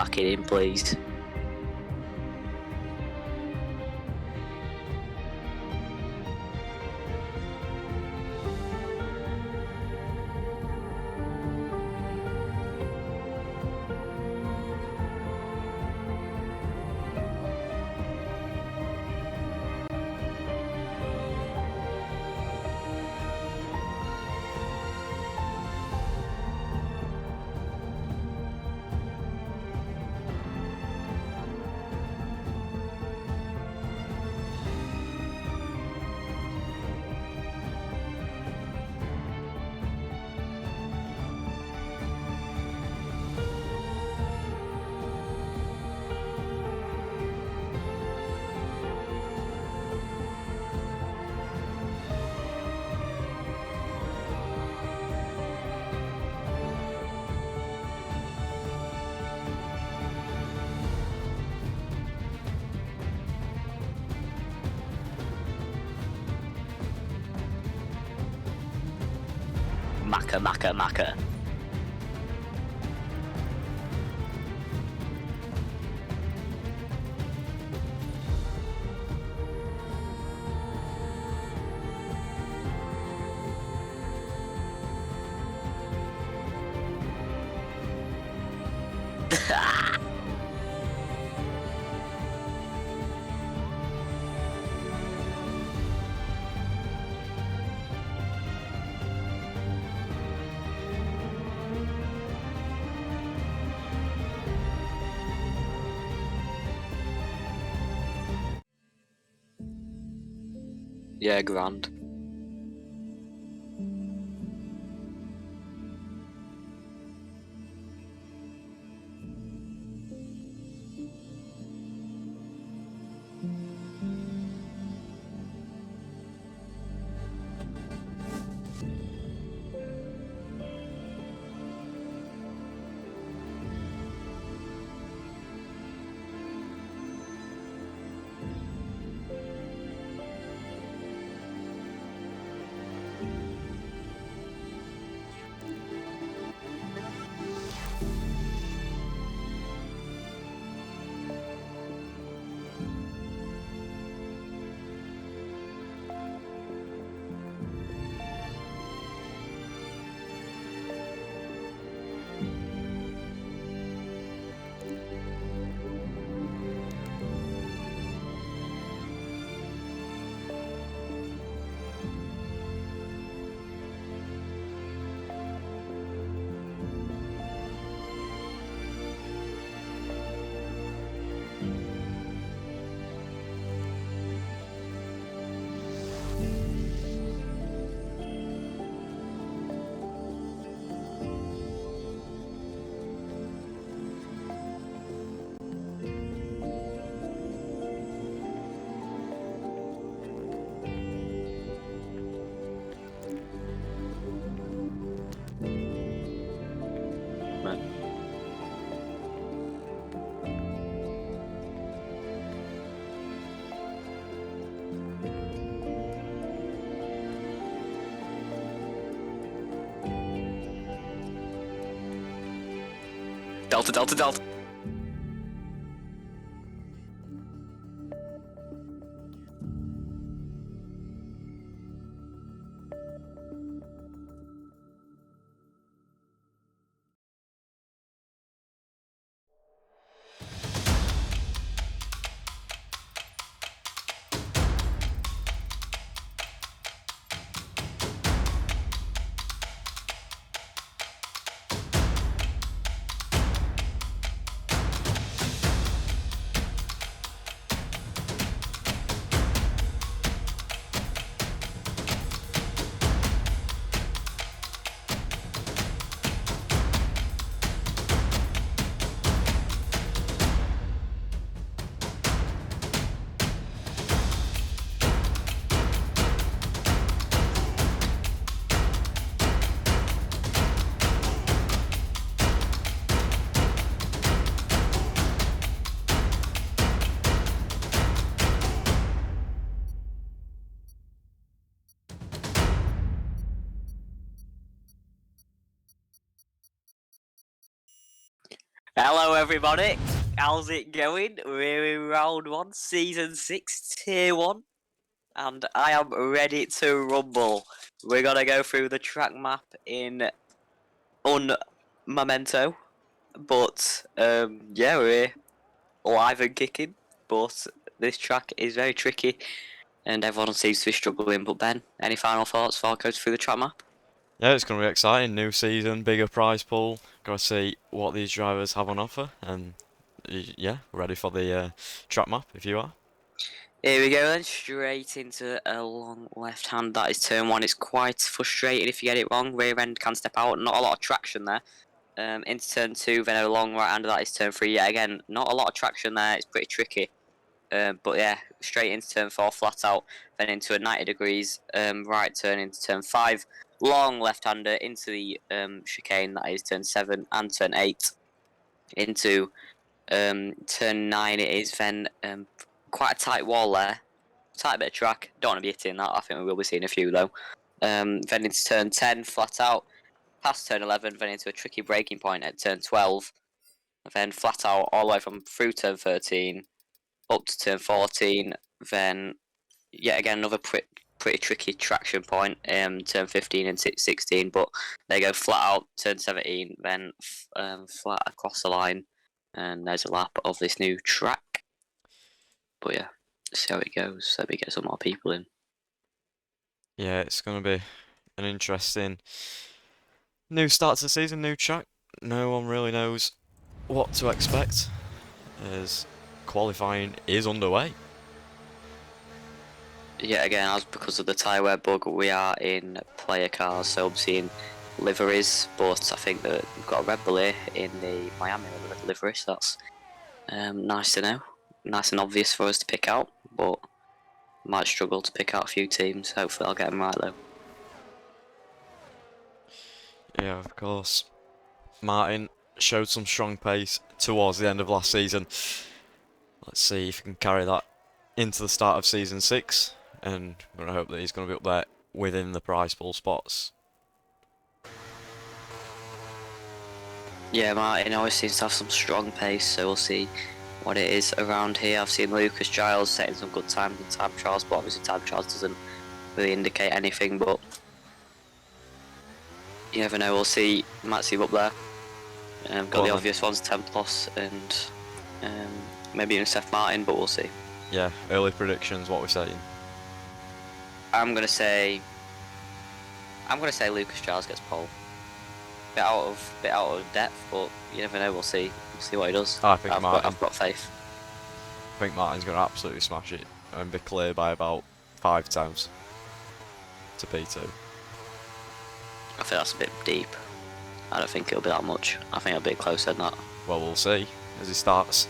pack it in, please. Macca. Yeah, grand. Delta. Hello, everybody. How's it going? We're in round one, season 6, tier 1, and I am ready to rumble. We're gonna go through the track map in Memento, but yeah, we're live and kicking. But this track is very tricky, and everyone seems to be struggling. But Ben, any final thoughts before I go through the track map? Yeah, it's going to be exciting. New season, bigger prize pool. Got to see what these drivers have on offer, and yeah, ready for the track map if you are. Here we go then, straight into a long left hand. That is turn 1. It's quite frustrating if you get it wrong. Rear end can step out, not a lot of traction there. Into turn 2, then a long right hander. That is turn 3. Yeah, again, not a lot of traction there. It's pretty tricky. But yeah, straight into turn 4, flat out, then into a 90 degrees right turn into turn 5. Long left hander into the chicane. That is turn 7 and turn 8. Into turn 9 it is, then quite a tight wall there. Tight bit of track. Don't want to be hitting that. I think we will be seeing a few though. Then into turn 10, flat out. Past turn 11, then into a tricky braking point at turn 12. Then flat out all the way from through turn 13 up to turn 14. Then yet again another pretty tricky traction point. Turn 15 and 16, but they go flat out. Turn 17, then flat across the line, and there's a lap of this new track. But yeah, see how it goes. Let me get some more people in. Yeah, it's going to be an interesting new start to the season, new track. No one really knows what to expect as qualifying is underway. Yeah, again, as because of the tyre wear bug, we are in player cars, so I'm seeing liveries, but I think that we've got a Red Bull here in the Miami livery, so that's nice to know. Nice and obvious for us to pick out, but might struggle to pick out a few teams. Hopefully I'll get them right though. Yeah, of course. Martin showed some strong pace towards the end of last season. Let's see if he can carry that into the start of season 6, and I'm going to hope that he's going to be up there within the prize pool spots. Yeah, Martin always seems to have some strong pace, so we'll see what it is around here. I've seen Lucas Giles setting some good times in time trials, but obviously time trials doesn't really indicate anything, but you never know, we'll see. Might see him up there. Got the obvious ones, Templos and maybe even Seth Martin, but we'll see. Yeah, early predictions, what we're saying. I'm gonna say Lucas Giles gets pole. Bit out of depth, but you never know. We'll see. We'll see what he does. I think I've got faith. I think Martin's going to absolutely smash it and be clear by about 5 times to P2. I think that's a bit deep. I don't think it'll be that much. I think it'll be closer than that. Well, we'll see as he starts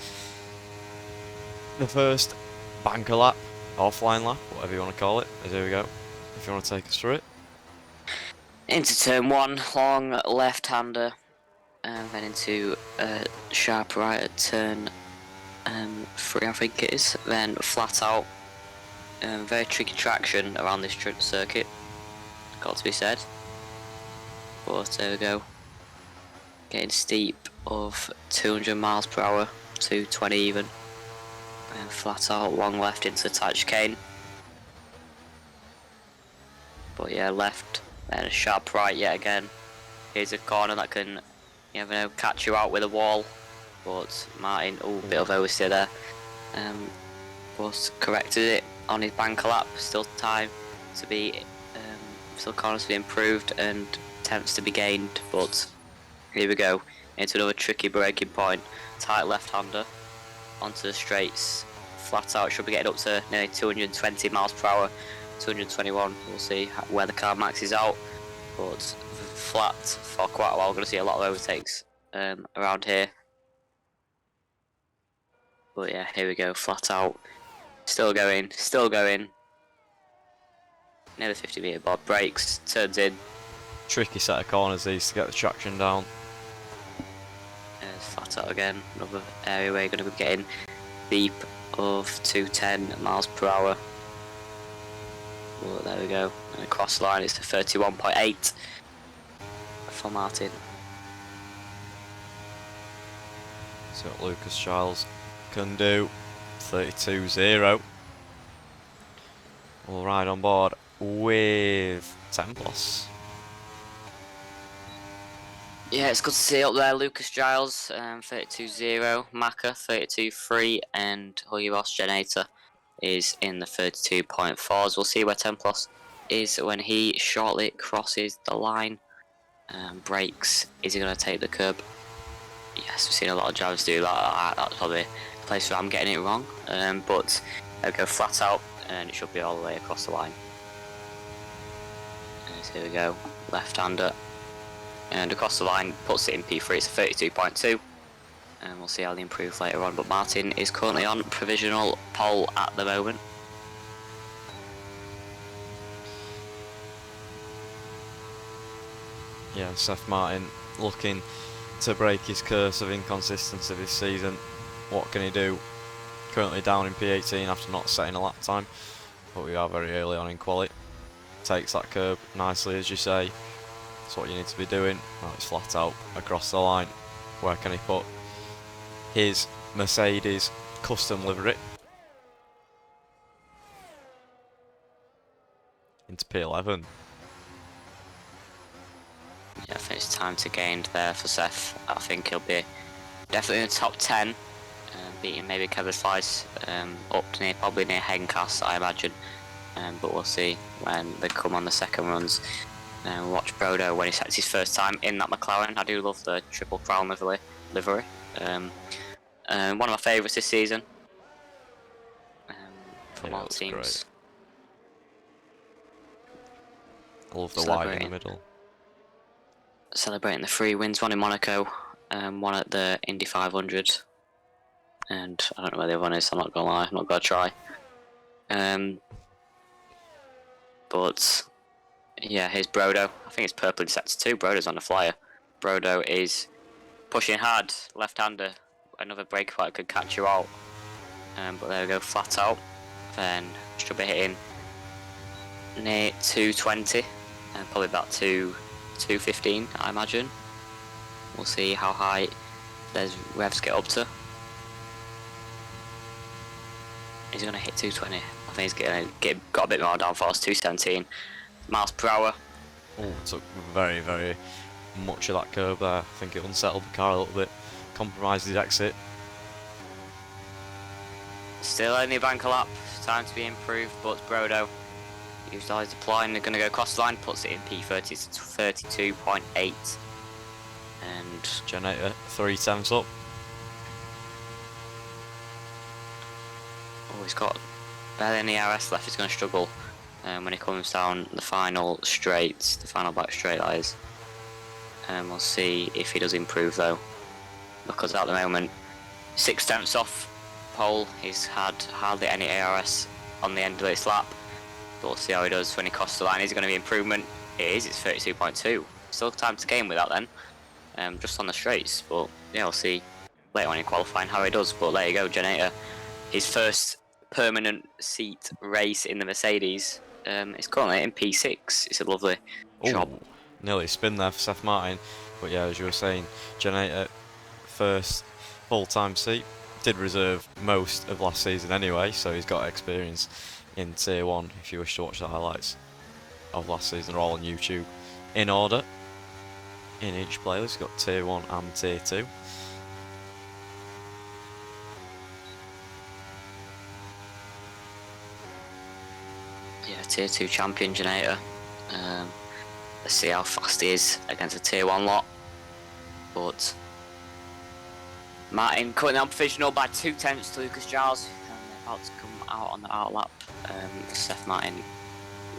the first banker lap, offline lap, whatever you want to call it. As here we go. If you want to take us through it. Into turn 1, long left-hander, and then into sharp right at turn 3, I think it is. Then flat out. Very tricky traction around this circuit. Got to be said. But there we go. Getting steep of 200 miles per hour, 220 even. And flat out, long left into the tight chicane. But yeah, left, then a sharp right yet again. Here's a corner that can, you never know, catch you out with a wall. But Martin, bit of oversteer there. But corrected it on his banker lap. Still time to be, still corners to be improved and attempts to be gained. But here we go, into another tricky braking point. Tight left-hander onto the straights. Flat out, should be getting up to nearly 220 miles per hour. 221, we'll see where the car maxes out. But flat for quite a while. We're going to see a lot of overtakes around here. But yeah, here we go, flat out. Still going, still going. Nearly 50 metre board, brakes, turns in. Tricky set of corners these to get the traction down. Flat out again, another area where you're going to be getting deep of 210 miles per hour. Well, there we go, and across the line it's a 31.8 for Martin. See what Lucas Giles can do. 32-0. We'll ride on board with Templos. Yeah, it's good to see up there. Lucas Giles, 32-0, Maka 32-3, and Huyos Generator is in the 32.4s. We'll see where Templos is when he shortly crosses the line. Brakes, is he going to take the curb? Yes, we've seen a lot of drivers do that. That's probably the place where I'm getting it wrong. But I'll go flat out, and it should be all the way across the line. And here we go, left-hander. And across the line, puts it in P3, it's a 32.2. And we'll see how they improve later on. But Martin is currently on provisional pole at the moment. Yeah, Seth Martin looking to break his curse of inconsistency this season. What can he do? Currently down in P18 after not setting a lap time, but we are very early on in quali. Takes that curb nicely, as you say. That's what you need to be doing. Now it's flat out across the line. Where can he put his Mercedes custom livery? Into P11. Yeah, I think it's time to gain there for Seth. I think he'll be definitely in the top 10, beating maybe Kevin Slice, up near, probably near Hencast, I imagine. But we'll see when they come on the second runs. Watch Brodo when he sets his first time in that McLaren. I do love the Triple Crown livery. One of my favourites this season. From all teams. Great. I love the white in the middle. Celebrating the 3 wins, one in Monaco, one at the Indy 500, and I don't know where the other one is, I'm not gonna lie, I'm not gonna try. But yeah, here's Brodo. I think it's purple in sector 2. Brodo's on the flyer. Brodo is pushing hard, left-hander. Another brake fight could catch you out. But there we go, flat out. Then should be hitting near 220, and probably about 215, I imagine. We'll see how high there's revs get up to. Is he going to hit 220? I think he's got a bit more downforce, 217 miles per hour. Oh, took very, very much of that curb there. I think it unsettled the car a little bit, compromised his exit. Still only a bank a lap, time to be improved, but Brodo used all his deploying. They're going to go across the line, puts it in P30 to 32.8. And Generator 3/10 up. oh, he's got barely any RS left. He's going to struggle when he comes down the final straight, the final back straight, that is. We'll see if he does improve though, because at the moment 6/10 off pole. He's had hardly any ARS on the end of this lap, but we'll see how he does when he crosses the line. Is it going to be improvement? It is. It's 32.2. Still time to gain with that then, just on the straights. But yeah, we'll see later on in qualifying how he does. But there you go, Generator, his first permanent seat race in the Mercedes. It's currently in P6. It's a lovely job. Nearly spin there for Seth Martin, but yeah, as you were saying, Generator first full-time seat. Did reserve most of last season anyway, so he's got experience in Tier 1. If you wish to watch the highlights of last season, they're all on YouTube in order. In each playlist, you've got Tier 1 and Tier 2. Yeah, Tier 2 champion Generator. Let's see how fast he is against a Tier 1 lot. But Martin currently on provisional by 2/10 to Lucas Giles, and they're about to come out on the out lap. Seth Martin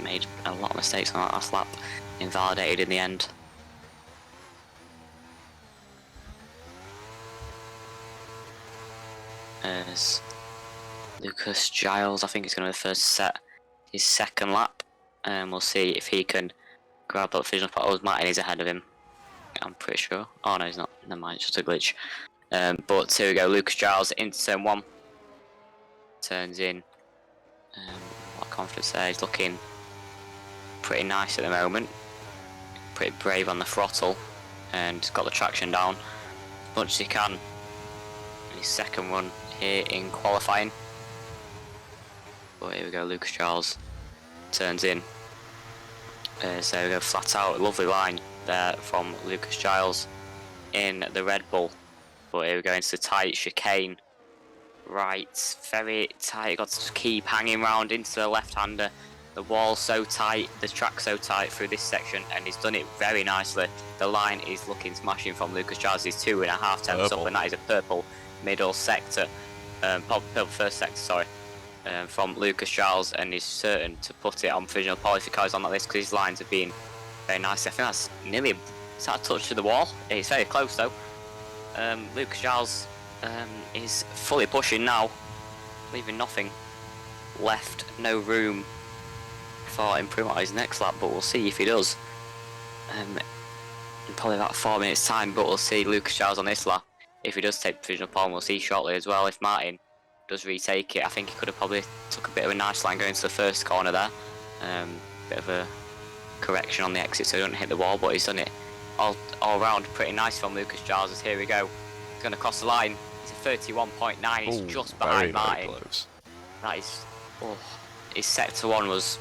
made a lot of mistakes on that last lap, invalidated in the end. As Lucas Giles, I think he's going to be the first to set his second lap, and we'll see if he can grab that provisional spot. Oh, Martin is ahead of him, I'm pretty sure. Oh no, he's not. Never mind, it's just a glitch. But here we go, Lucas Giles into turn 1. Turns in. A lot of confidence there. He's looking pretty nice at the moment. Pretty brave on the throttle. And got the traction down as much as he can. his second run here in qualifying. But here we go, Lucas Charles turns in. So there we go, flat out, lovely line there from Lucas Giles in the Red Bull. But here we go into the tight chicane. Right, very tight, got to just keep hanging round into the left-hander. The wall's so tight, the track's so tight through this section, and he's done it very nicely. The line is looking smashing from Lucas Giles. He's 2.5 tenths up, and that is a purple middle sector, purple first sector, sorry, from Lucas Giles, and he's certain to put it on provisional pole if he carries on like this, because his lines have been very nice. I think that's nearly a touch to the wall. It's very close though. Lucas Giles is fully pushing now, leaving nothing left, no room for improvement on his next lap, but we'll see if he does. In probably about 4 minutes time, but we'll see Lucas Giles on this lap. If he does take provisional pole, we'll see shortly as well. If Martin does retake it, I think he could have probably took a bit of a nice line going to the first corner there. Bit of a correction on the exit so he don't hit the wall, but he's done it all round pretty nice from Lucas Giles. As here we go, he's going to cross the line. It's a 31.9. He's just behind Martin. Very close. That is, his sector 1 was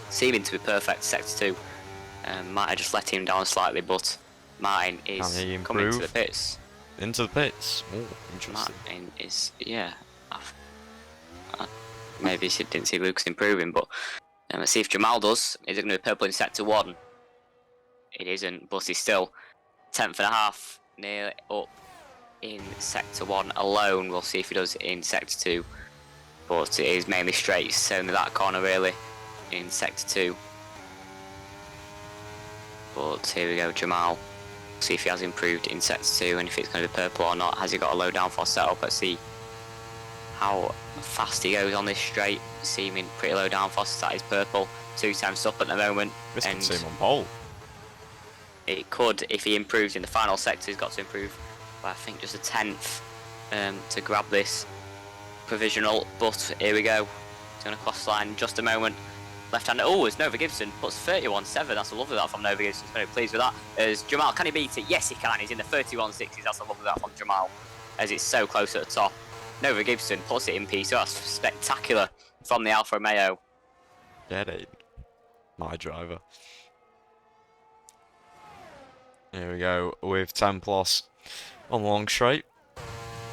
seeming to be perfect. Sector 2 might have just let him down slightly, but Martin is coming into the pits. Into the pits. Oh, interesting. Martin is, yeah. Maybe he didn't see Lucas improving, but let's see if Jamal does. Is it going to be purple in sector 1? It isn't, but he's still 10.5 nearly up in sector 1 alone. We'll see if he does in sector 2, but it is mainly straight, so in that corner really in sector 2. But here we go, Jamal. See if he has improved in sector 2 and if it's going to be purple or not. Has he got a low downforce setup? Let's see how fast he goes on this straight. Seeming pretty low downforce. That is purple. 2 times up at the moment. This could see him on pole. It could if he improves in the final sector. He's got to improve by I think just a 10th to grab this provisional. But here we go. He's going to cross the line in just a moment. Left-hander, oh, it's Nova Gibson, puts 31.7, that's a lovely that from Nova Gibson, he's very pleased with that. As Jamal, can he beat it? Yes he can, he's in the 31.60s, that's a lovely that from Jamal, as it's so close at the top. Nova Gibson puts it in P, so that's spectacular from the Alfa Romeo. Get it. My driver. Here we go, with Templos on the long straight.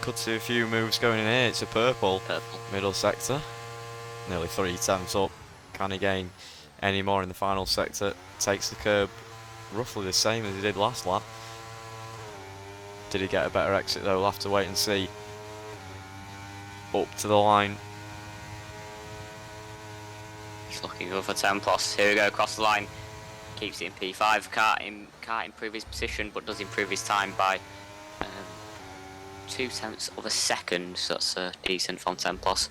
Could see a few moves going in here, it's a purple. Middle sector, nearly 3 tenths up. Can he gain any more in the final sector? Takes the curb roughly the same as he did last lap. Did he get a better exit though? We'll have to wait and see. Up to the line. He's looking good for Templos. Here we go, across the line. Keeps it in P5. Can't improve his position, but does improve his time by 2 tenths of a second. So that's decent from Templos.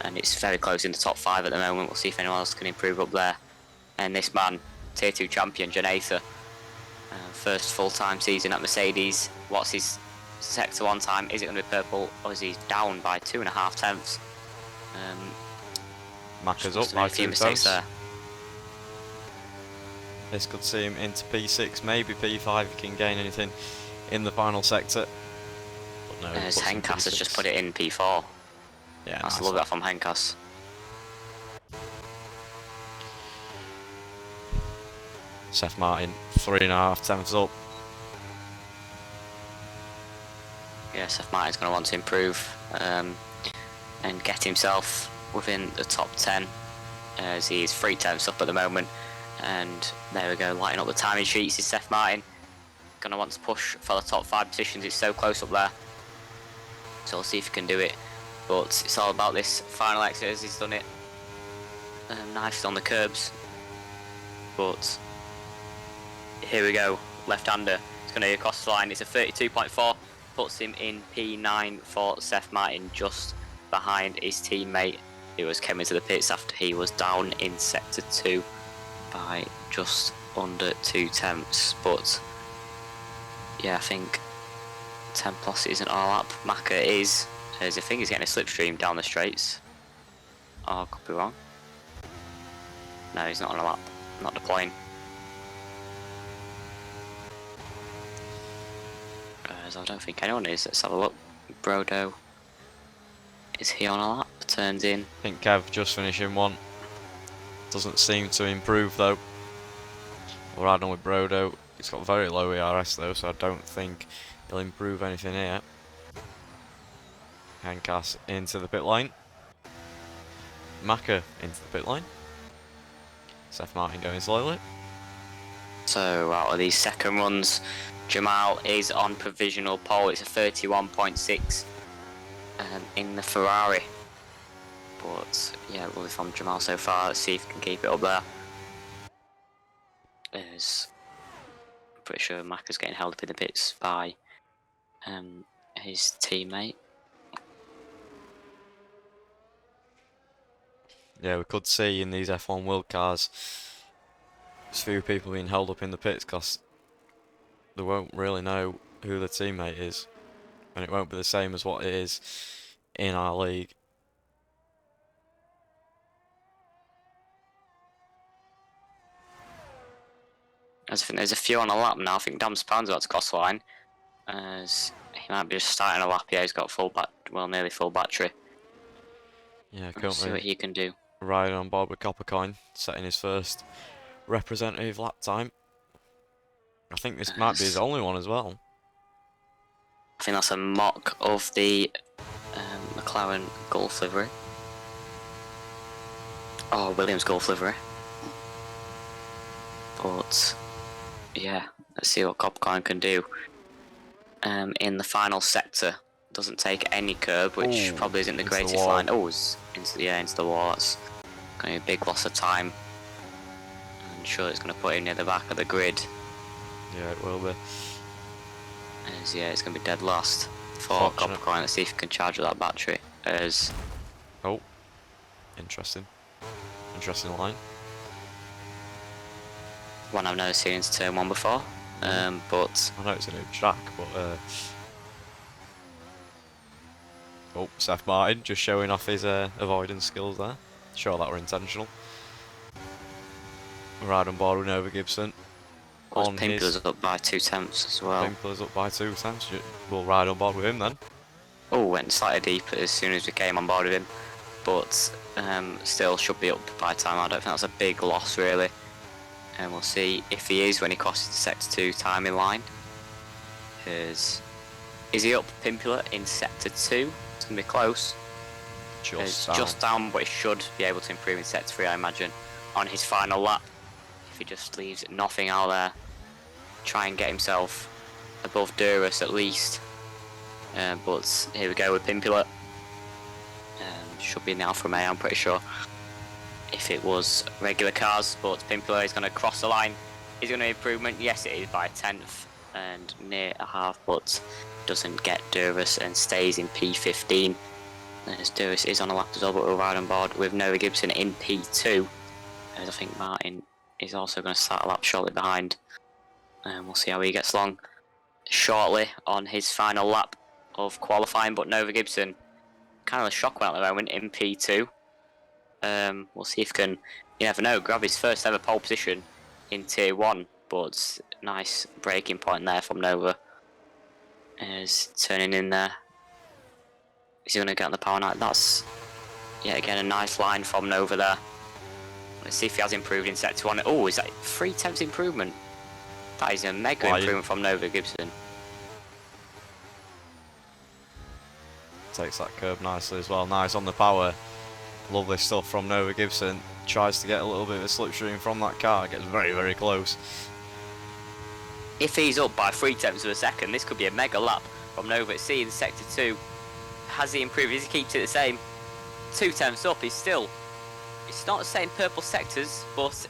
And it's very close in the top 5 at the moment. We'll see if anyone else can improve up there. And this man, Tier 2 champion, Janatha, first full-time season at Mercedes. What's his sector 1 time? Is it going to be purple, or is he down by 2.5 tenths? Macca's up by 2 tenths. This could see him into P6, maybe P5 if he can gain anything in the final sector. But no, Henkas has just put it in P4. Yeah, I love that from Henkas. Seth Martin, 3.5 tenths up. Yeah, Seth Martin's going to want to improve and get himself within the top 10 as he's 3 tenths up at the moment. And there we go, lighting up the timing sheets is Seth Martin. Going to want to push for the top 5 positions, it's so close up there. So we'll see if he can do it. But it's all about this final exit as he's done it. Nice on the curbs. But here we go, left-hander. It's going to go across the line. It's a 32.4. Puts him in P9 for Seth Martin, just behind his teammate who was coming to the pits after he was down in sector 2 by just under 2 tenths. But yeah, I think Templos isn't all up. Macca is. I think he's getting a slipstream down the straights. Oh, I could be wrong. No, he's not on a lap. Not deploying. So I don't think anyone is. Let's have a look. Brodo. Is he on a lap? Turns in. I think Kev just finishing one. Doesn't seem to improve though. We're riding with Brodo. He's got very low ERS though, so I don't think he'll improve anything here. Henkas into the pit lane. Maka into the pit lane. Seth Martin going slowly. So out of these second runs, Jamal is on provisional pole. It's a 31.6 in the Ferrari. But yeah, well, from Jamal so far, let's see if he can keep it up there. As I'm pretty sure Maka's getting held up in the pits by his teammate. Yeah, we could see in these F1 World cars there's few people being held up in the pits because they won't really know who the teammate is, and it won't be the same as what it is in our league. I think there's a few on the lap now. I think Dam Spawn's about to cross the line. As he might be just starting a lap. Yeah, he's got nearly full battery. Yeah, Let's see what currently he can do. riding on board with Coppercoin, setting his first representative lap time. I think this might be his only one as well. I think that's a mock of the McLaren Gulf livery. Oh, Williams Gulf livery. But yeah, let's see what Coppercoin can do. In the final sector, doesn't take any curb, which probably isn't the greatest line. Oh, it's into the wall. That's going to be a big loss of time. I'm sure it's going to put him near the back of the grid. Yeah, it will be. As yeah, it's going to be dead last for Coppercoin. Let's see if he can charge that battery. As oh, interesting line. One I've never seen into turn one before. But I know it's a new track, but oh, Seth Martin just showing off his avoidance skills there. Sure that were intentional. Right on board with Nova Gibson. Pimpler's up by 2 tenths as well. Pimpler's up by 2 tenths. We'll ride on board with him then. Oh, went slightly deep as soon as we came on board with him, but still should be up by time. I don't think that's a big loss really. And we'll see if he is when he crosses the sector 2 timing line. Is he up Pimpler in sector 2? It's going to be close. Just down, but he should be able to improve in sector 3, I imagine, on his final lap. If he just leaves nothing out there, try and get himself above Duras at least. But here we go with Pimpler. Should be in the Alfa Romeo, I'm pretty sure. If it was regular cars, but Pimpler is going to cross the line. Is going to improvement? Yes, it is by a tenth and near a half, but doesn't get Duras and stays in P15. As Duras is on a lap as well, but we'll ride on board with Nova Gibson in P2. As I think Martin is also going to start a lap shortly behind. And we'll see how he gets along shortly on his final lap of qualifying. But Nova Gibson, kind of a shock one at the moment in P2. We'll see if he can, you never know, grab his first ever pole position in Tier 1, but nice braking point there from Nova. Is turning in there. Is he going to get on the power night? That's, yet again, a nice line from Nova there. Let's see if he has improved in Sector 1. Oh, is that 3 tenths improvement? That is a mega improvement from Nova Gibson. Takes that curb nicely as well. Nice on the power. Lovely stuff from Nova Gibson. Tries to get a little bit of a slipstream from that car. Gets very, very close. If he's up by 3 tenths of a second, this could be a mega lap from Nova. See in Sector 2. Has he improved? He keeps it the same. 2 tenths up. It's not the same purple sectors, but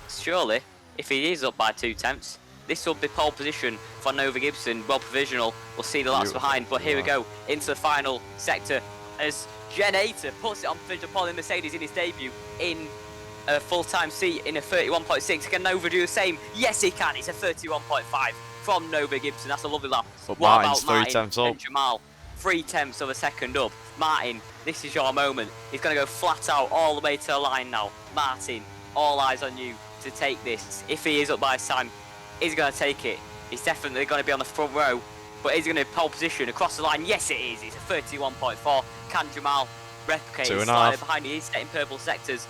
surely, if he is up by 2 tenths, this will be pole position for Nova Gibson. Well provisional. We'll see the laps behind, but here we go into the final sector as Gen Ater puts it on provisional pole in Mercedes in his debut in a full-time seat in a 31.6. Can Nova do the same? Yes, he can. It's a 31.5 from Nova Gibson. That's a lovely lap. But what Martin's about Martin 3 tenths up. and Jamal? 3 tenths of a second up. Martin, this is your moment. He's going to go flat out all the way to the line now. Martin, all eyes on you to take this. If he is up by his time, he's going to take it. He's definitely going to be on the front row But is it going to pole position across the line? Yes, it is. It's a 31.4. Can Jamal replicate? 2.5. Slightly behind. He is setting purple sectors.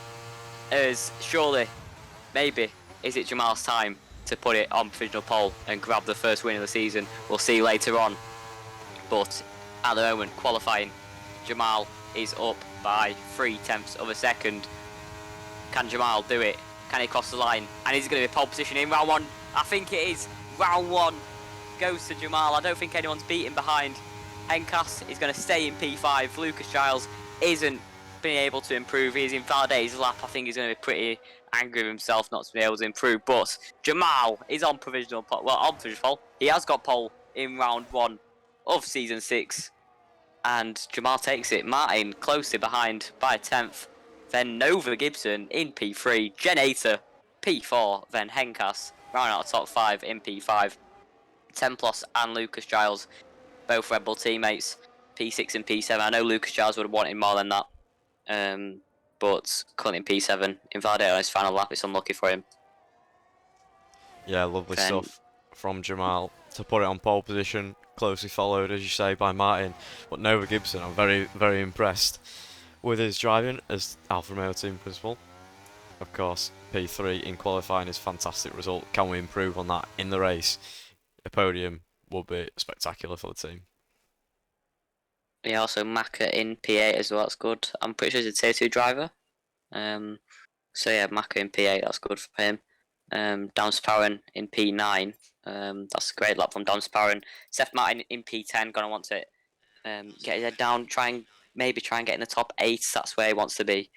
As surely, maybe, is it Jamal's time to put it on provisional pole and grab the first win of the season? We'll see later on. But at the moment, qualifying, Jamal is up by 0.3 of a second. Can Jamal do it? Can he cross the line? And is it going to be pole position in round 1? I think it is. Round 1 goes to Jamal. I don't think anyone's beaten behind. Henkas is going to stay in P5. Lucas Giles isn't being able to improve. He's invalidated his lap. I think he's going to be pretty angry with himself not to be able to improve. But Jamal is on provisional pole. Well, on provisional pole. He has got pole in round 1 of season 6. And Jamal takes it. Martin closely behind by a 10th. Then Nova Gibson in P3. Genator P4. Then Henkas round out of top 5 in P5. Templos and Lucas Giles, both Red Bull teammates, P6 and P7. I know Lucas Giles would have wanted more than that. But currently in P7, invalidated on his final lap. It's unlucky for him. Yeah, lovely stuff from Jamal to put it on pole position. Closely followed, as you say, by Martin. But Nova Gibson, I'm very, very impressed with his driving as Alfa Romeo team principal. Of course, P3 in qualifying is a fantastic result. Can we improve on that in the race? A podium would be spectacular for the team. Yeah, also Maka in P8 as well. That's good. I'm pretty sure he's a tier 2 driver. So yeah, Maka in P8. That's good for him. Damsparan in P9. That's a great lap from Damsparan. Seth Martin in P10. Gonna want to get his head down. Maybe try and get in the top 8. That's where he wants to be.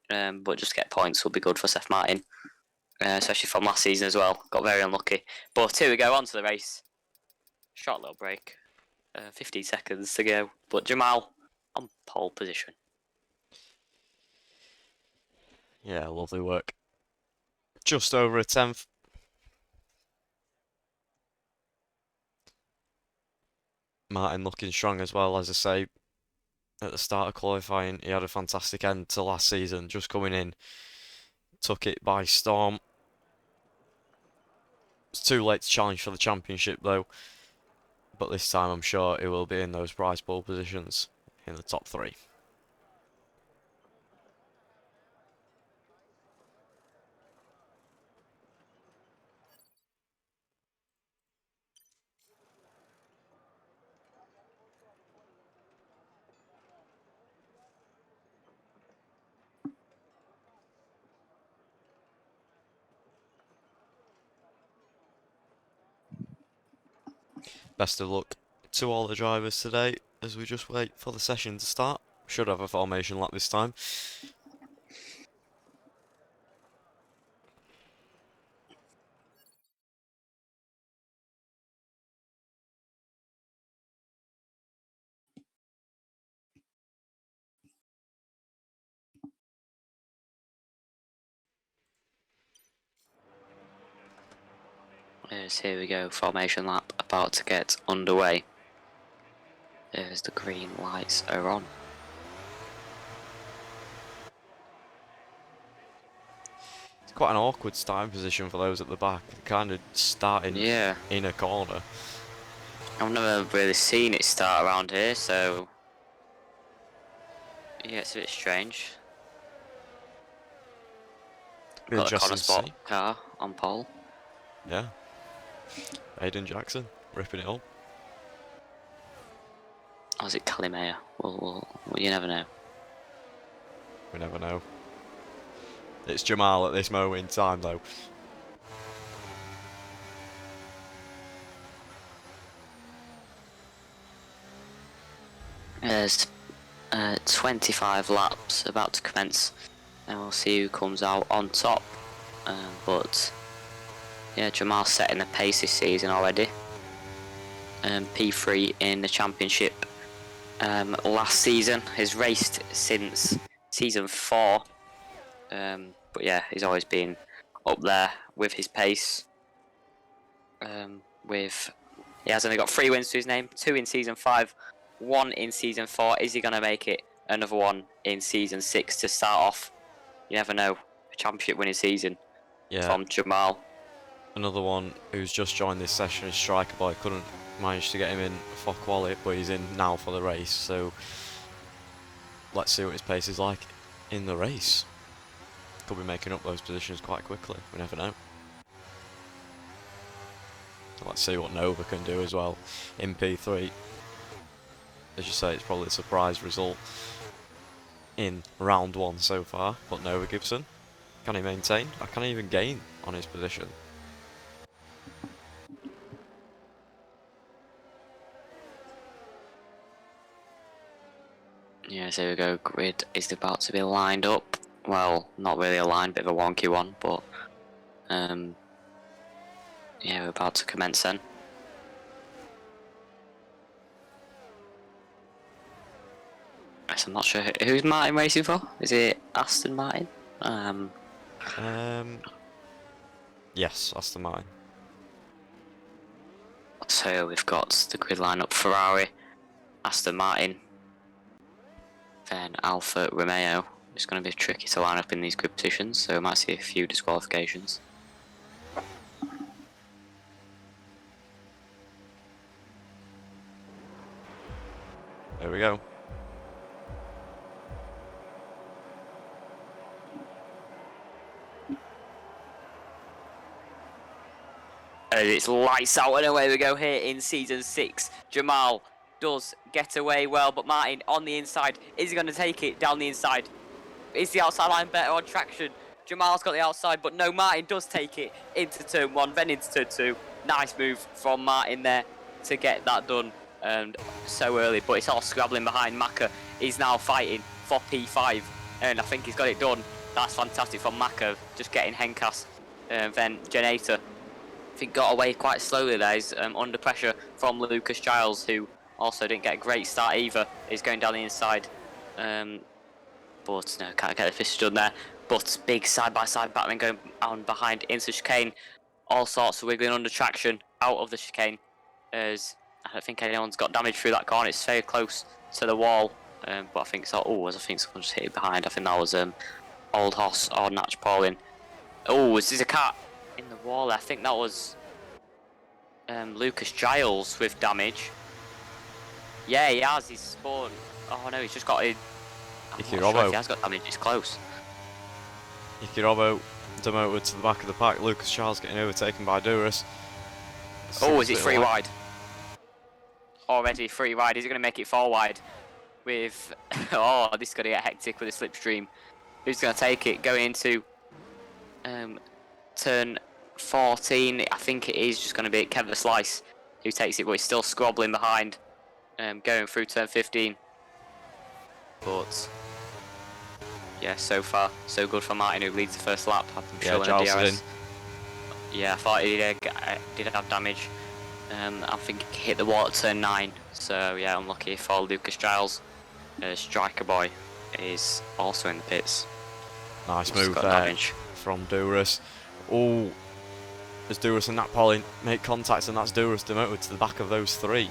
But just get points will be good for Seth Martin. Especially from last season as well. Got very unlucky. But here we go, on to the race. Short little break. 15 seconds to go. But Jamal on pole position. Yeah, lovely work. Just over a 10th. Martin looking strong as well, as I say. At the start of qualifying, he had a fantastic end to last season. Just coming in, took it by storm. It's too late to challenge for the championship though. But this time I'm sure he will be in those prize pole positions in the top 3. Best of luck to all the drivers today as we just wait for the session to start. Should have a formation lap this time. Here we go, formation lap about to get underway. As the green lights are on. It's quite an awkward starting position for those at the back. Kind of starting in a corner. I've never really seen it start around here, so yeah, it's a bit strange. Got a corner spot car on pole. Yeah. Aiden Jackson ripping it up. Or is it Calimaya? Well, you never know. We never know. It's Jamal at this moment in time though. There's 25 laps about to commence, and we'll see who comes out on top. But yeah, Jamal's setting the pace this season already. P3 in the championship. Last season, he's raced since season 4. But yeah, he's always been up there with his pace. He has only got 3 wins to his name, 2 in season 5, 1 in season 4. Is he going to make it another one in season 6 to start off? You never know. A championship winning season from Jamal. Another one who's just joined this session is Striker Boy. Couldn't managed to get him in for quali, but he's in now for the race. So let's see what his pace is like in the race. Could be making up those positions quite quickly. We never know. Let's see what Nova can do as well in P3. As you say, it's probably a surprise result in round 1 so far. But Nova Gibson, can he maintain? I can't even gain on his position. Yeah, so we go. Grid is about to be lined up. Well, not really a line, bit of a wonky one, but yeah, we're about to commence then. So I'm not sure who's Martin racing for. Is it Aston Martin? Yes, Aston Martin. So we've got the grid lineup: Ferrari, Aston Martin, then Alfa Romeo. It's going to be tricky to line up in these grid positions, so we might see a few disqualifications. There we go. And it's lights out and away we go here in season 6. Jamal does get away well, but Martin on the inside. Is he going to take it down the inside? Is the outside line better on traction? Jamal's got the outside, but no, Martin does take it into turn 1, then into turn 2. Nice move from Martin there to get that done so early, but it's all scrabbling behind. Maka is now fighting for P5, and I think he's got it done. That's fantastic from Maka, just getting Henkas. Then Generator, I think, got away quite slowly there. He's under pressure from Lucas Giles, who also didn't get a great start either. He's going down the inside. But no, can't get the fish done there. But big side-by-side battling going on behind into the chicane. All sorts of wiggling under traction out of the chicane. As I don't think anyone's got damage through that corner. It's very close to the wall. But I think so. Oh, I think someone just hit it behind. I think that was Old Hoss or Natch Paulin. Oh, is this a cat in the wall? I think that was Lucas Giles with damage. Yeah, he has. He's spawned. Oh no, he's just got in. Ikirobo. Sure if he has got damage. It's close. Ikirobo demoted to the back of the pack. Lucas Charles getting overtaken by Duras. Oh, is it 3 wide? Already 3 wide. Is he going to make it 4 wide? With oh, this is going to get hectic with a slipstream. Who's going to take it? Going into turn 14. I think it is just going to be Kevin Slice who takes it, but he's still scrobbling behind. Going through turn 15. But yeah, so far so good for Martin, who leads the first lap. I'm sure Giles in the is DRS. Yeah, I thought he did have damage. I think he hit the wall at turn 9. So yeah, unlucky for Lucas Giles. Striker Boy is also in the pits. Nice He's move got there damage. from Duras. Oh, as Duras and Nat Paulin make contact, and that's Duras demoted to the back of those 3.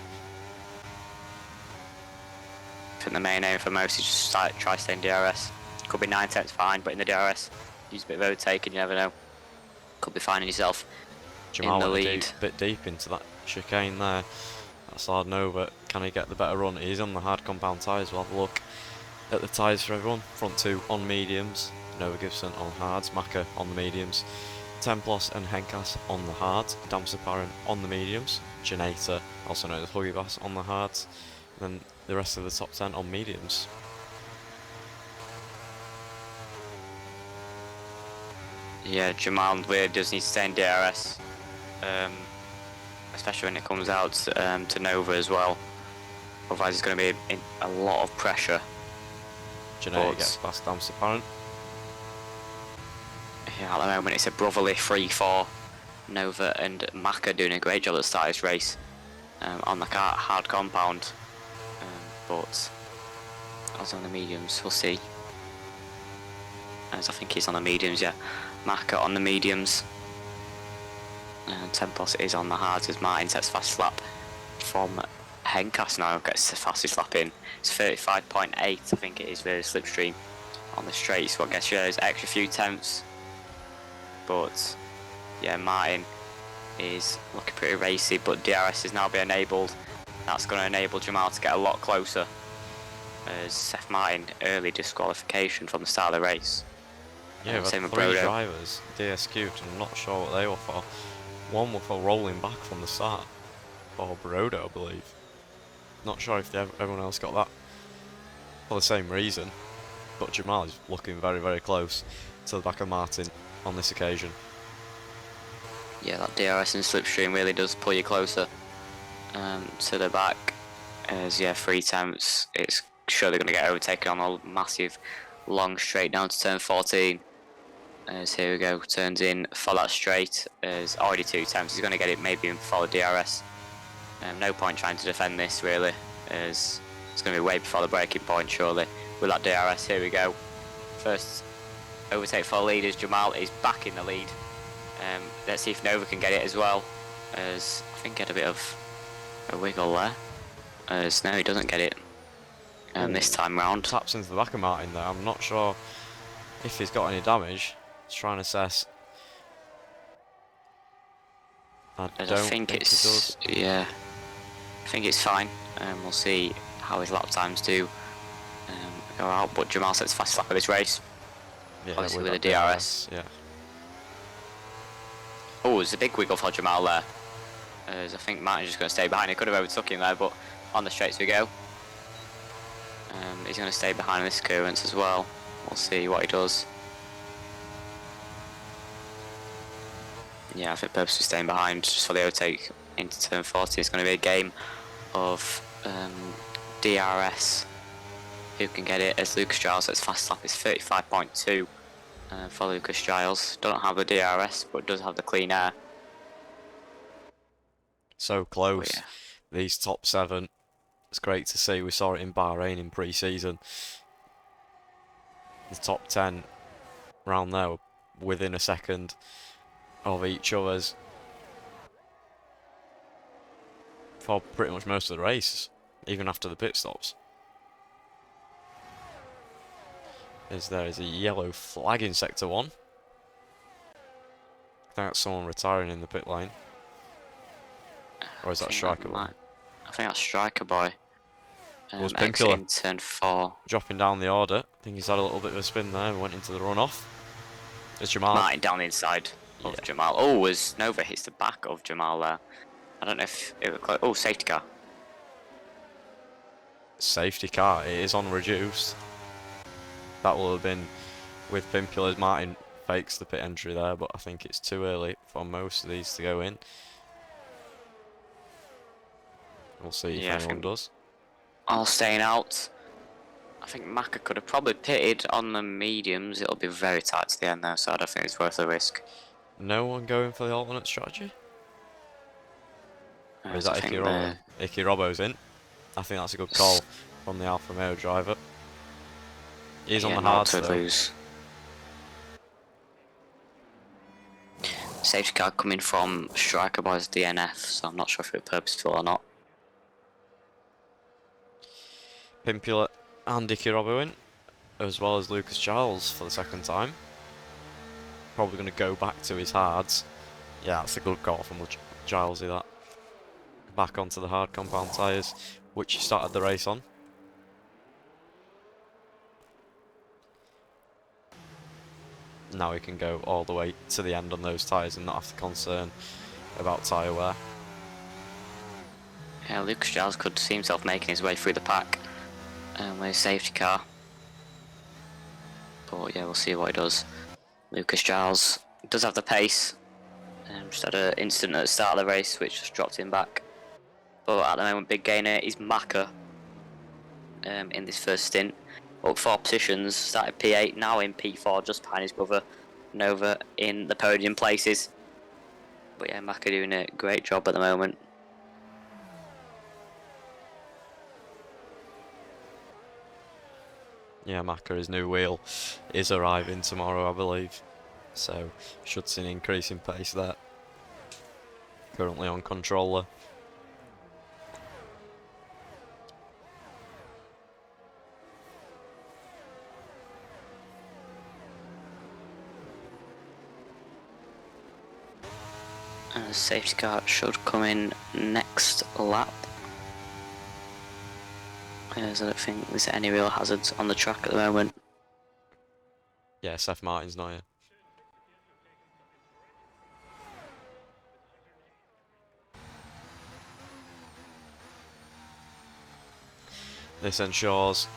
I think the main aim for most is just try staying DRS. Could be 9 tenths behind, but in the DRS, use a bit of overtaking, you never know. Could be finding yourself Jamal in the went lead. a bit deep into that chicane there. That's hard Nova. Can he get the better run? He's on the hard compound tyres. We'll have a look at the tyres for everyone. Front 2 on mediums. Nova Gibson on hards. Maka on the mediums. Templos and Henkas on the hards. Damsaparan on the mediums. Generator, also known as Huggy Bass, on the hards. And then the rest of the top 10 on mediums. Yeah, Jamal Weir does need to stay in DRS. Especially when it comes out to Nova as well. Otherwise it's going to be in a lot of pressure. Generator gets past Damsaparan. Yeah, at the moment it's a brotherly 3-4. Nova and Maka doing a great job at the start of this race on the hard compound. But as on the mediums, we'll see. As I think he's on the mediums, yeah. Maka on the mediums. And Tempos is on the hards as Martin sets fast lap from Henkas now gets the fastest lap in. It's 35.8, I think it is, with slipstream on the straights. What gets you those extra few tenths. But yeah, Martin is looking pretty racy, but DRS is now being enabled. That's going to enable Jamal to get a lot closer, as Seth Martin early disqualification from the start of the race. Yeah, Same we've with had 3 Brodo. drivers DSQ'd, and I'm not sure what they were for. One were for rolling back from the start, or Brodo, I believe. Not sure if everyone else got that for the same reason, but Jamal is looking very, very close to the back of Martin on this occasion. Yeah, that DRS and slipstream really does pull you closer to the back. As yeah, 3 times it's surely going to get overtaken on a massive long straight down to turn 14. As here we go, turns in for that straight. As already 2 times, he's going to get it maybe in for the DRS. No point trying to defend this really, as it's going to be way before the breaking point surely. With that DRS, here we go. First overtake for the lead as Jamal is back in the lead. Let's see if Nova can get it as well, as I think he had a bit of a wiggle there. As no, he doesn't get it this time round. Taps into the back of Martin there. I'm not sure if he's got any damage. Let's try and assess. I think it's he does. yeah. I think it's fine. We'll see how his lap times do go out. But Jamal sets fast lap of this race. Yeah, Obviously with that the DRS. Yeah. Oh, there's a big wiggle for Jamal there. As I think Martin's just going to stay behind. He could have overtook him there, but on the straights we go. He's going to stay behind this clearance as well. We'll see what he does. Yeah, I think purposely staying behind just for the overtake into turn 40. It's going to be a game of DRS. Who can get it as Lucas Giles? Its fast lap is 35.2 for Lucas Giles. Don't have the DRS, but does have the clean air. So close. Oh, yeah. These top 7. It's great to see. We saw it in Bahrain in pre-season. The top 10 round there were within a second of each other's for pretty much most of the race, even after the pit stops. As there is a yellow flag in sector 1. I think that's someone retiring in the pit lane. Or is that Striker Boy? I think that's Striker Boy. Was Exiting turn 4. Dropping down the order. I think he's had a little bit of a spin there and went into the runoff. There's Jamal. Martin down the inside of Jamal. Oh, as Nova hits the back of Jamal there. I don't know if it was close. Oh, safety car. Safety car. It is on reduced. That will have been with Pimpula as Martin fakes the pit entry there, but I think it's too early for most of these to go in. We'll see if anyone does. All staying out. I think Maka could have probably pitted on the mediums. It'll be very tight to the end though, so I don't think it's worth the risk. No one going for the alternate strategy? Or is that Icky Robbo? Icky Robbo's in. I think that's a good call from the Alfa Romeo driver. He's on the hard though. Safety car coming from Striker Boy's DNF, so I'm not sure if it's purposeful or not. Pimpula and Icky Robbo in, as well as Lucas Giles for the second time. Probably going to go back to his hards. Yeah, that's a good call from Gilesy, that. Back onto the hard compound tyres, which he started the race on. Now he can go all the way to the end on those tyres and not have to concern about tyre wear. Yeah, Lucas Giles could see himself making his way through the pack with his safety car. But yeah, we'll see what he does. Lucas Giles does have the pace. Just had an incident at the start of the race which just dropped him back. But at the moment, big gainer is Maka in this first stint. Up 4 positions, started P8, now in P4, just behind his brother Nova in the podium places. But yeah, Maka doing a great job at the moment. Yeah, Maka, his new wheel is arriving tomorrow, I believe. So, should see an increase in pace there. Currently on controller. Safety car should come in next lap. As I don't think there's any real hazards on the track at the moment. Yeah, Seth Martin's not here. This ensures...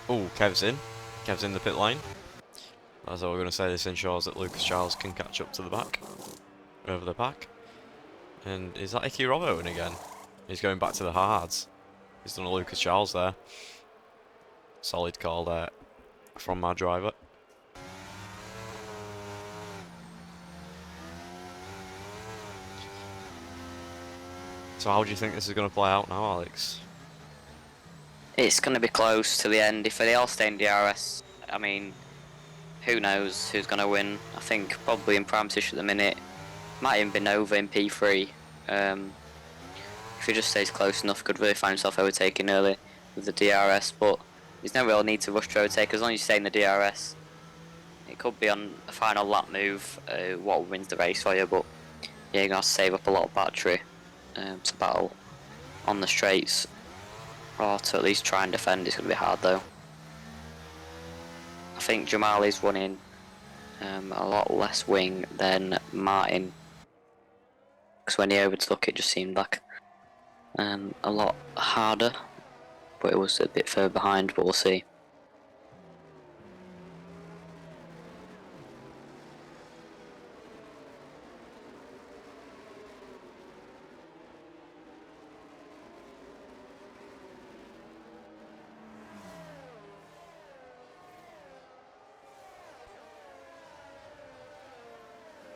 Oh, Kev's in. Kev's in the pit lane. As I was going to say, this ensures that Lucas Charles can catch up to the back. Over the pack. And is that Icky Robbo in again? He's going back to the hards. He's done a Lucas Charles there. Solid call there from my driver. So how do you think this is going to play out now, Alex? It's going to be close to the end. If they all stay in DRS, I mean, who knows who's going to win. I think probably in prime position at the minute. Might even be Nova in P3. If he just stays close enough, could really find himself overtaking early with the DRS. But there's no real need to rush to overtake as long as you stay in the DRS. It could be on a final lap move what wins the race for you, but yeah, you're going to have to save up a lot of battery to battle on the straights, or to at least try and defend. It's going to be hard though. I think Jamal is running a lot less wing than Martin, because when he overtook it just seemed like a lot harder, but it was a bit further behind, but we'll see.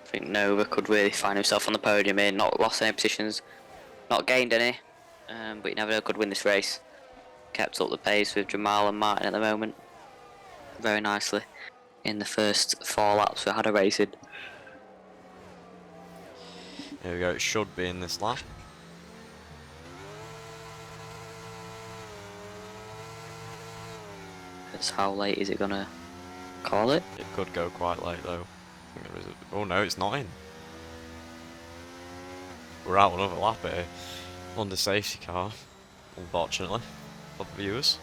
I think Nova could really find himself on the podium here, not lost any positions, not gained any, but you never know, could win this race. Kept up the pace with Jamal and Martin at the moment, very nicely, in the first 4 laps we had a race in. Here we go, it should be in this lap. That's how late is it gonna call it? It could go quite late though. I think there is oh no, it's not in. We're out another lap here. Under safety car, unfortunately, for the viewers.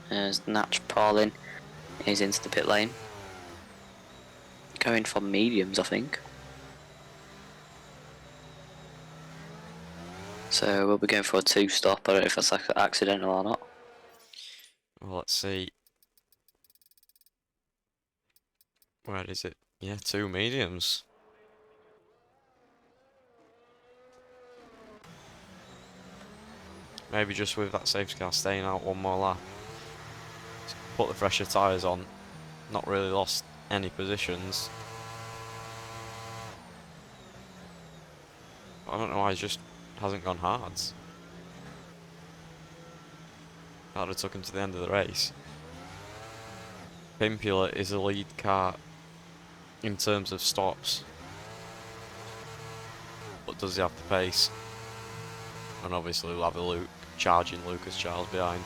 As Natch Paulin is into the pit lane. Going for mediums, I think. So we'll be going for a 2-stop. I don't know if that's like accidental or not. Well, let's see. Where is it? Yeah, 2 mediums. Maybe just with that safety car staying out one more lap. Put the fresher tyres on. Not really lost any positions. I don't know why he just hasn't gone hards. That would have took him to the end of the race. Pimpula is a lead car in terms of stops. But does he have the pace? And obviously we'll have a charging Lucas Charles behind.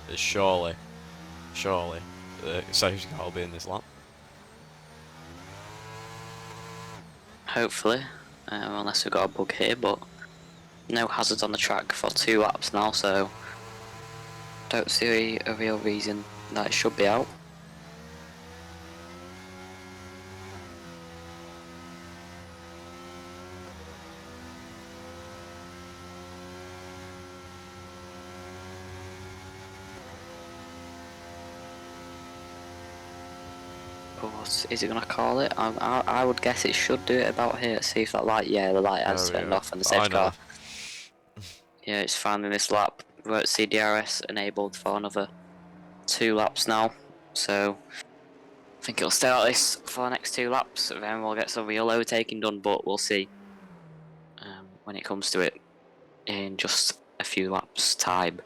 But surely, the safety car will be in this lap. Hopefully, unless we've got a bug here, but no hazards on the track for 2 laps now, so don't see a real reason that it should be out. But is it going to call it? I would guess it should do it about here. Let's see if that light, yeah, the light has turned off and the safety car. Yeah, it's fine in this lap. We're at CDRS enabled for another 2 laps now, so I think it'll stay like this for the next 2 laps, and then we'll get some real overtaking done, but we'll see when it comes to it in just a few laps time.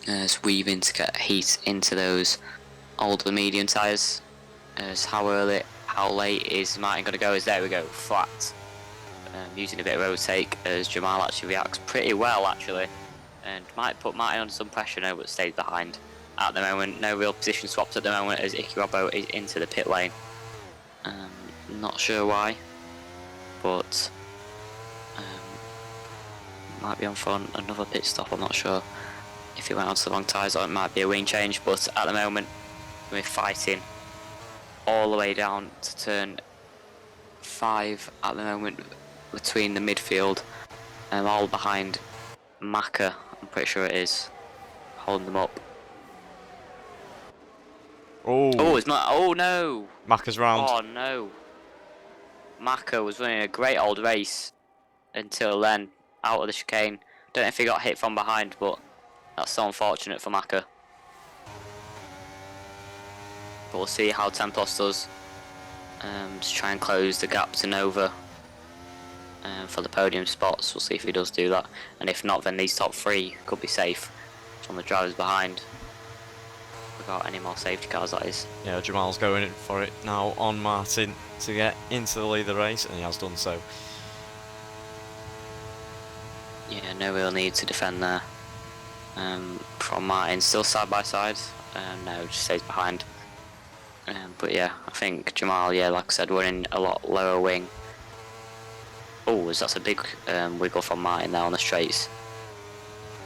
As weaving to get heat into those older medium tyres. As how late is Martin going to go? As there we go, flat. Using a bit of overtake as Jamal actually reacts pretty well actually, and might put Martin under some pressure now, but stays behind. At the moment, no real position swaps at the moment as Icky Robbo is into the pit lane. Not sure why, but might be on for another pit stop. I'm not sure if he went onto the wrong tyres or it might be a wing change, but at the moment we're fighting all the way down to turn 5 at the moment between the midfield and all behind Maka, I'm pretty sure it is, holding them up. Oh, it's not. Oh no! Macca's round. Oh no! Maka was running a great old race until then, out of the chicane. Don't know if he got hit from behind, but that's so unfortunate for Maka. But we'll see how Templos does. To try and close the gap to Nova for the podium spots. We'll see if he does do that, and if not, then these top 3 could be safe from the drivers behind without any more safety cars, that is. Yeah, Jamal's going in for it now on Martin to get into the lead of the race, and he has done so. Yeah, no real need to defend there from Martin. Still side by side. No, just stays behind. But yeah, I think Jamal, yeah, like I said, running a lot lower wing. Oh, that's a big wiggle from Martin there on the straights.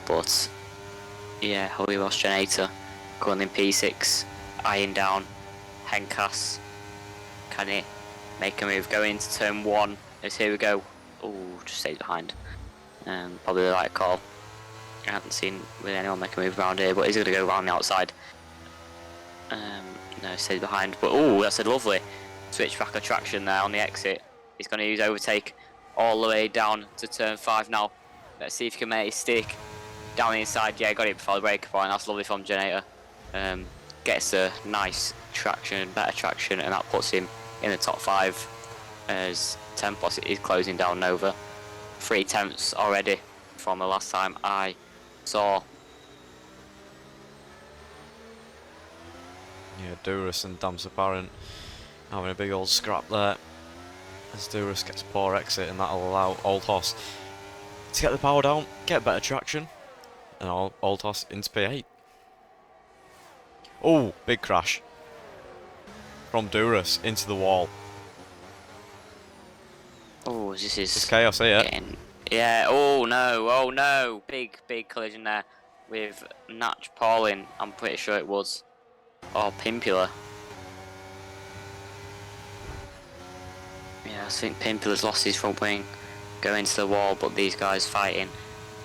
But yeah, Holy Ross Generator going in P6, eyeing down Henkas. Can he make a move going into turn 1? As here we go. Oh, just stays behind. Probably the right call. I haven't seen really anyone make a move around here, but he's going to go around the outside. No, stays behind. But oh, that's a lovely switchback of traction there on the exit. He's going to use overtake all the way down to turn 5 now. Let's see if he can make it stick down the inside. Yeah, got it before the break point. That's lovely from Generator. Gets a nice traction, better traction, and that puts him in the top 5 as Templos is closing down Nova. 3 tenths already from the last time I saw. Yeah, Duras and Dams Apparent having a big old scrap there as Duras gets a poor exit, and that'll allow Old Hoss to get the power down, get better traction, and Old Hoss into P8. Oh, big crash from Duras into the wall. Oh, this is It's chaos here. Yeah, oh no, big collision there with Natch Paulin, I'm pretty sure it was, or Pimpula. Yeah, I think Pimpula's lost his front wing, going into the wall, but these guys fighting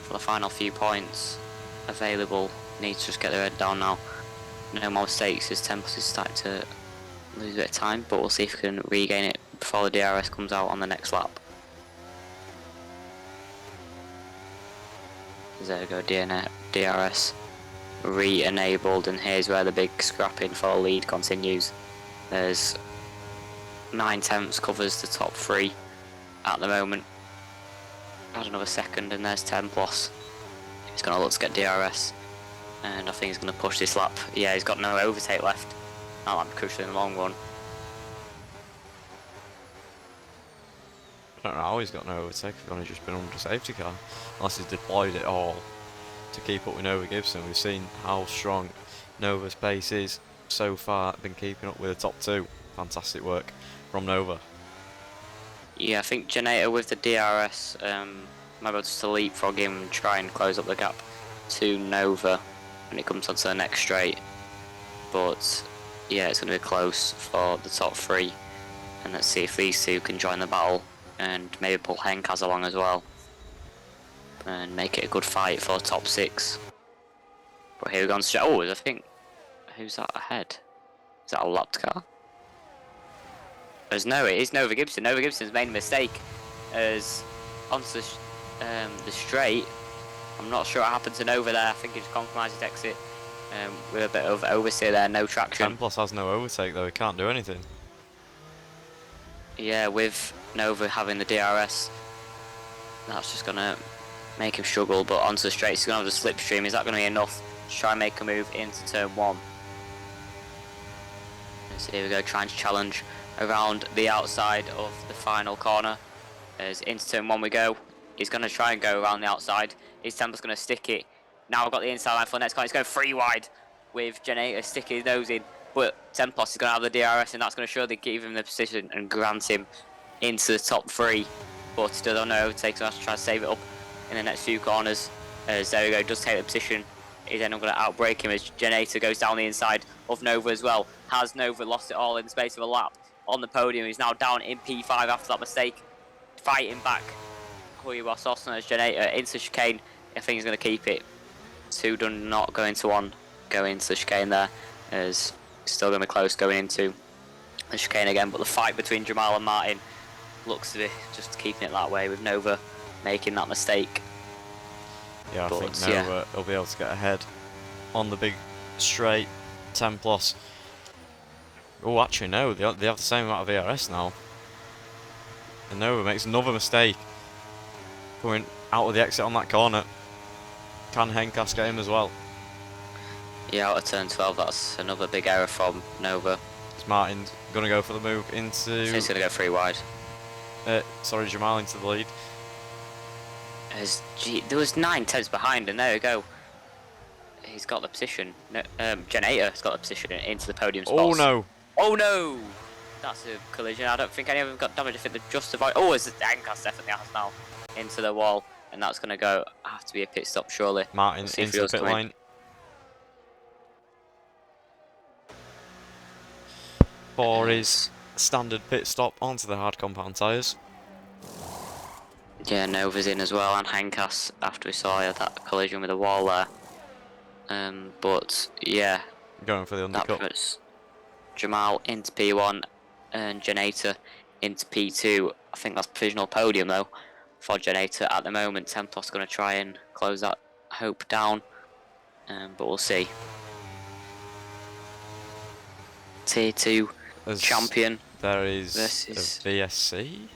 for the final few points available. Need to just get their head down now. No more mistakes as Tempest is starting to lose a bit of time, but we'll see if we can regain it before the DRS comes out on the next lap. There we go, DRS re-enabled, and here's where the big scrapping for lead continues. There's 9 tenths covers the top 3 at the moment. Add another second and there's Templos. He's going to look to get DRS, and I think he's going to push this lap. Yeah, he's got no overtake left. That might be crucial in the long run. I don't know how he's got no overtake. He's only just been under safety car, unless he's deployed it all to keep up with Nova Gibson. We've seen how strong Nova's pace is so far, been keeping up with the top 2. Fantastic work from Nova. Yeah, I think Generator with the DRS might be able to leapfrog him and try and close up the gap to Nova when it comes onto the next straight. But yeah, it's going to be close for the top 3, and let's see if these 2 can join the battle and maybe pull Henkaz along as well and make it a good fight for top 6. But here we go on straight. Oh, I think, who's that ahead? Is that a lapped car? As no, it is Nova Gibson. Nova Gibson's made a mistake as onto the straight. I'm not sure what happened to Nova there. I think he just compromised his exit with a bit of oversteer there, no traction. Templos has no overtake though, he can't do anything. Yeah, with Nova having the DRS, that's just going to make him struggle, but onto the straight, he's going to have the slipstream. Is that going to be enough to try and make a move into turn 1? So here we go, trying to challenge around the outside of the final corner. As into turn 1 we go. He's going to try and go around the outside. His Temple's going to stick it. Now I've got the inside line for the next corner. He's going 3 wide with Genator sticking his nose in. But Templos is going to have the DRS, and that's going to surely give him the position and grant him into the top 3. But still don't know, overtakes, so has to try to save it up in the next few corners. As there we go, does take the position. He's then going to outbrake him as Genator goes down the inside of Nova as well. Has Nova lost it all in the space of a lap on the podium? He's now down in P5 after that mistake. Fighting back. Hui Wasosna as Genator into chicane. I think he's going to keep it. 2 do not go into 1. Go into the chicane there. As still going to be close going into the chicane again. But the fight between Jamal and Martin looks to be just keeping it that way with Nova making that mistake. Yeah, I But, think Nova will be able to get ahead on the big straight. Templos. Oh, actually no, they have the same amount of VRS now. And Nova makes another mistake. Coming out of the exit on that corner. Can Henkas get him as well? Yeah, out of turn 12, that's another big error from Nova. Is Martin going to go for the move into... So he's going to go 3 wide. Sorry, Jamal into the lead. There was 9 tenths behind, and there we go. He's got the position. No, Genator's got the position into the podium spots. Oh no! Oh no! That's a collision. I don't think any of them got damage. I think they've justified. Oh, it's the Henkas definitely has now into the wall, and that's going to have to be a pit stop surely. Martin See if into he the does pit come in. lane. For his standard pit stop onto the hard compound tyres. Yeah, Nova's in as well, and Henkas after we saw that collision with the wall there. But yeah, Going for the that undercut. puts Jamal into P1 and Genator into P2. I think that's provisional podium though for Genator at the moment. Templos going to try and close that hope down, but we'll see. Tier 2 As champion. There is versus- a VSC.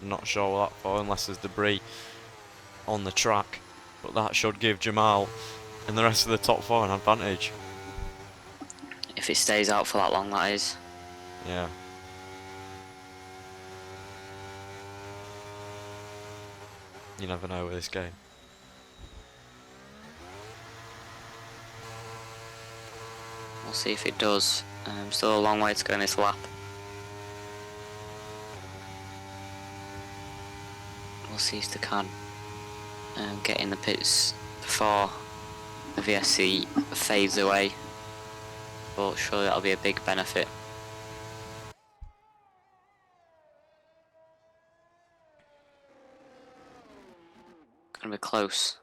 Not sure what that for unless there's debris on the track, but that should give Jamal and the rest of the top 4 an advantage. If it stays out for that long, that is. Yeah. You never know with this game. We'll see if it does. Still a long way to go in this lap. We'll see if they can get in the pits before the VSC fades away. But surely that'll be a big benefit. Gonna be close.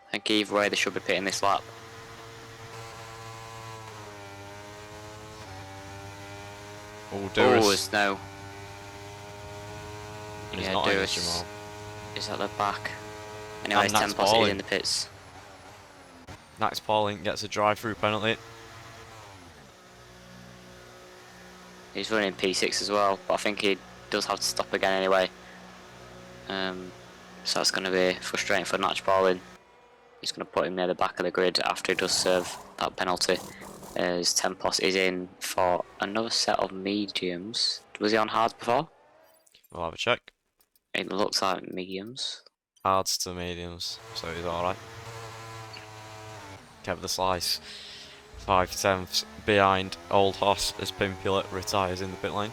I think either way they should be pitting this lap. Oh, Duras. No. He's Yeah, not in Duras Jamal. is at the back. Anyway, And that's Tempos is Pauling. in the pits. Max Pauling gets a drive-through penalty. He's running P6 as well, but I think he does have to stop again anyway. So that's going to be frustrating for Natch Pauling. He's going to put him near the back of the grid after he does serve that penalty. As Tempos is in for another set of mediums. Was he on hards before? We'll have a check. It looks like mediums. Hards to mediums, so he's alright. Kev the Slice, 5/10 behind Old Hoss as Pimpulate retires in the pit lane.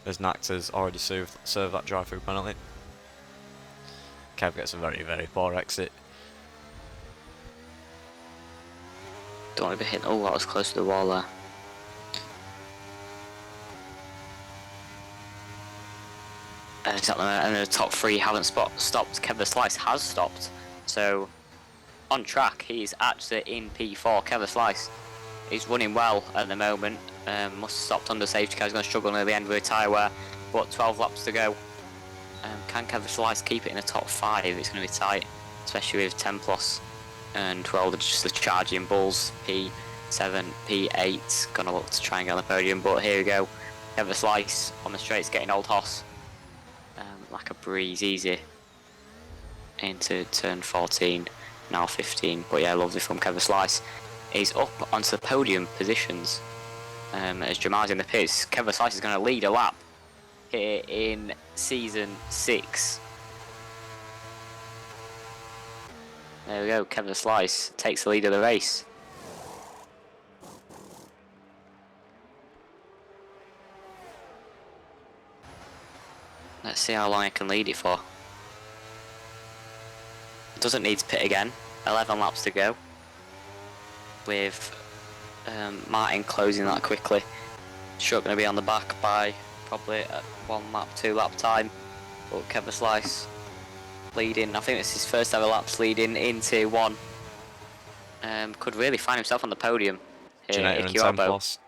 As Nax has already served that drive-through penalty. Kev gets a very, very poor exit. Don't want to be hit. Oh, that was close to the wall there. Exactly, and the top 3 haven't stopped. Kevin Slice has stopped. So, on track, he's actually in P4. Kevin Slice is running well at the moment. Must have stopped under safety car. He's going to struggle near the end with a tyre wear. But 12 laps to go. Can Kevin Slice keep it in the top 5? It's going to be tight, especially with Templos and just the charging bulls. P7, P8, going to look to try and get on the podium. But here we go. Kevin Slice on the straights, getting Old Hoss. Like a breeze, easy into turn 14. now 15. But yeah, lovely from Kevin Slice. He's up onto the podium positions as Jamal's in the pits. Kevin Slice is going to lead a lap here in season 6. There we go, Kevin Slice takes the lead of the race. Let's see how long I can lead it for. Doesn't need to pit again. 11 laps to go. With Martin closing that quickly. Sure, going to be on the back by probably at 1 lap, 2 lap time. But Kevin Slice leading. I think this is his first ever laps leading into 1. Could really find himself on the podium. Gennator and 10 plus.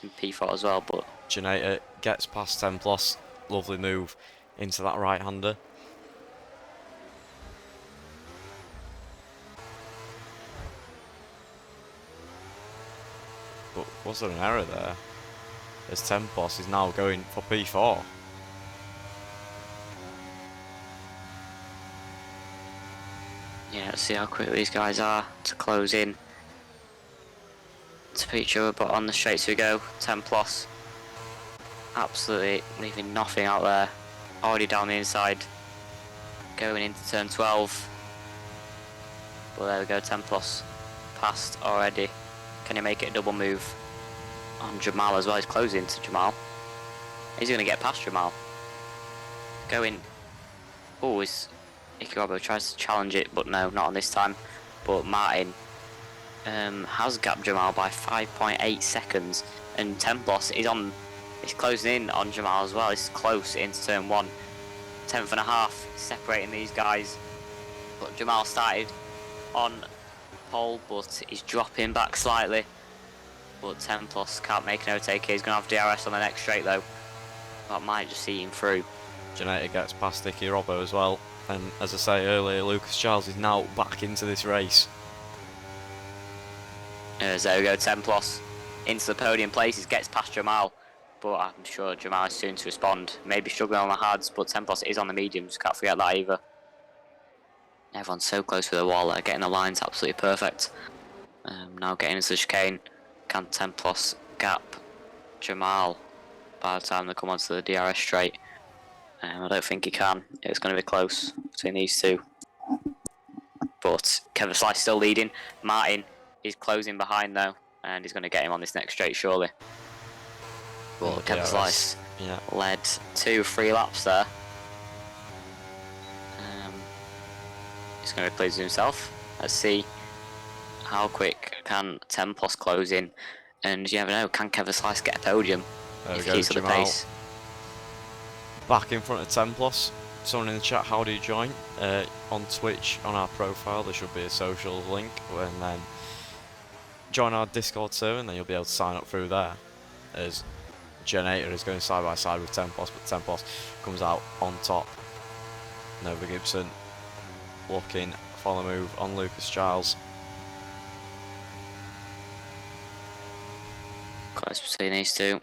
In P4 as well, but Gennator gets past 10 plus. Lovely move into that right-hander. But was there an error there? As 10 plus is now going for P4. yeah, let's see how quick these guys are to close in to each other. But on the straights we go, 10 plus. Absolutely leaving nothing out there. Already down the inside, going into turn 12. Well, there we go, 10 plus passed already. Can he make it a double move on Jamal as well? He's closing to Jamal. He's going to get past Jamal. Going. Oh, Ikirobo tries to challenge it, but no, not on this time. But Martin has gapped Jamal by 5.8 seconds, and 10 plus is on. He's closing in on Jamal as well. It's close into turn 1. 10th and a half separating these guys. But Jamal started on pole, but he's dropping back slightly. But 10 plus can't make an overtake here. He's going to have DRS on the next straight though. That might just see him through. Gennator gets past Ikirobo as well. And as I say earlier, Lucas Giles is now back into this race. There we go, 10 plus into the podium places, gets past Jamal. But I'm sure Jamal is soon to respond. Maybe struggling on the hards, but 10 plus is on the mediums. Can't forget that either. Everyone's so close to the wall. Getting the lines absolutely perfect. Now getting into the chicane. Can 10 plus gap Jamal by the time they come onto the DRS straight? I don't think he can. It's going to be close between these two. But Kevin Slice still leading. Martin is closing behind though, and he's going to get him on this next straight surely. But Kevin Slice led 2-3 laps there. He's going to be pleased with himself. Let's see how quick can 10 plus close in. And you never know, can Kevin Slice get a podium if he keeps up the pace? Back in front of 10 plus. Someone in the chat, how do you join? On Twitch, on our profile, there should be a social link, and then join our Discord server, and then you'll be able to sign up through there. As Gennator is going side by side with 10 plus, but 10 plus comes out on top. Nova Gibson looking for the move on Lucas Giles. Close between these two.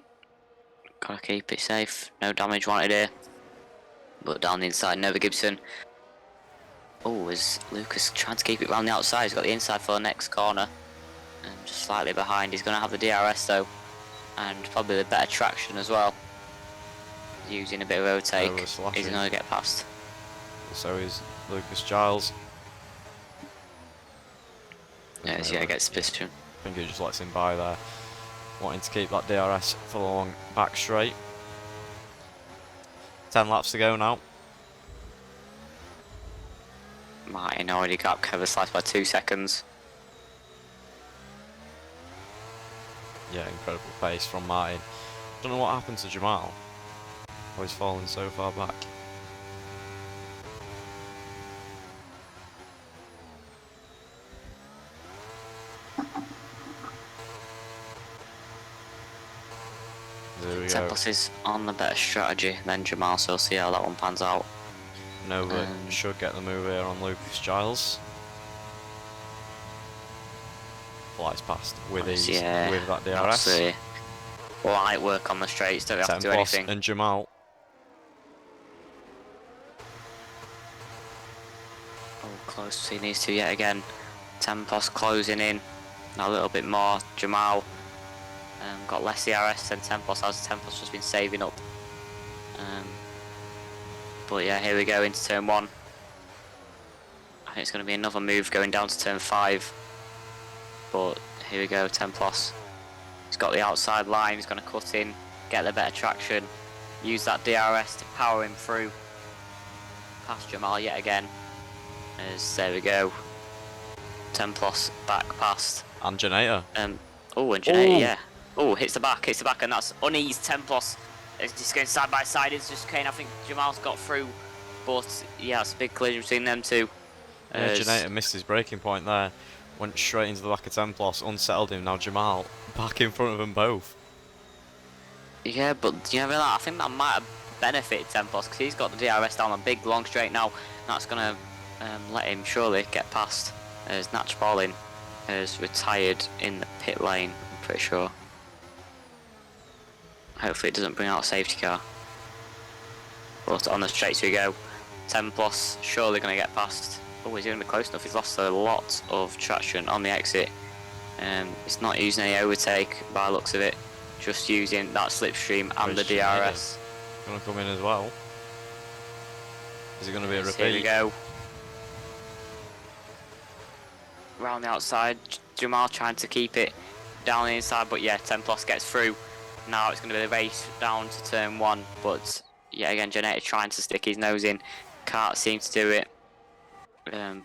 Gotta keep it safe. No damage wanted here. But down the inside, Nova Gibson. Oh, is Lucas trying to keep it round the outside? He's got the inside for the next corner. And just slightly behind. He's going to have the DRS though. And probably the better traction as well. Using a bit of overtake. He's going to get past. So is Lucas Giles. Yeah, he's going to get suspicion. I think he just lets him by there. Wanting to keep that DRS for the long back straight. 10 laps to go now. Martin already got Kevin Slice by 2 seconds. Yeah, incredible pace from Martin. Don't know what happened to Jamal. Oh, he's fallen so far back. There we go. 10 plus is on the better strategy than Jamal, so we'll see how that one pans out. Nova should get the move here on Lucas Giles. Flies past with ease with that DRS. Absolutely. Light work on the straights, don't have to do anything. And Jamal. Oh, close between these two yet again. Tempos closing in a little bit more. Jamal got less DRS than Tempos has. Tempos just been saving up. But yeah, here we go into turn 1. I think it's going to be another move going down to turn 5. But here we go, Tempos. He's got the outside line, he's going to cut in, get the better traction, use that DRS to power him through. Past Jamal yet again. There we go. Tempos back past. And Janator. And Janator, yeah. Oh, hits the back, and that's uneased Tempos. It's just going side by side. It's just Kane. I think Jamal's got through, but yeah, it's a big collision between them two. Yeah, Janator missed his braking point there. Went straight into the back of Templos, unsettled him. Now Jamal back in front of them both. Yeah, but you know that? I think that might have benefited Tempos because he's got the DRS down a big long straight now. That's going to let him surely get past. As Natch Ballin has retired in the pit lane, I'm pretty sure. Hopefully it doesn't bring out a safety car. But on the straights we go. Templos surely going to get past. Oh, he's going to be close enough. He's lost a lot of traction on the exit. It's not using any overtake by the looks of it. Just using that slipstream and the DRS. Going to come in as well. Is it going to be a repeat? Here we go. Round the outside. Jamal trying to keep it down the inside, but yeah, Templos gets through. Now it's going to be the race down to turn 1, but yeah, again, Janator trying to stick his nose in. Can't seem to do it.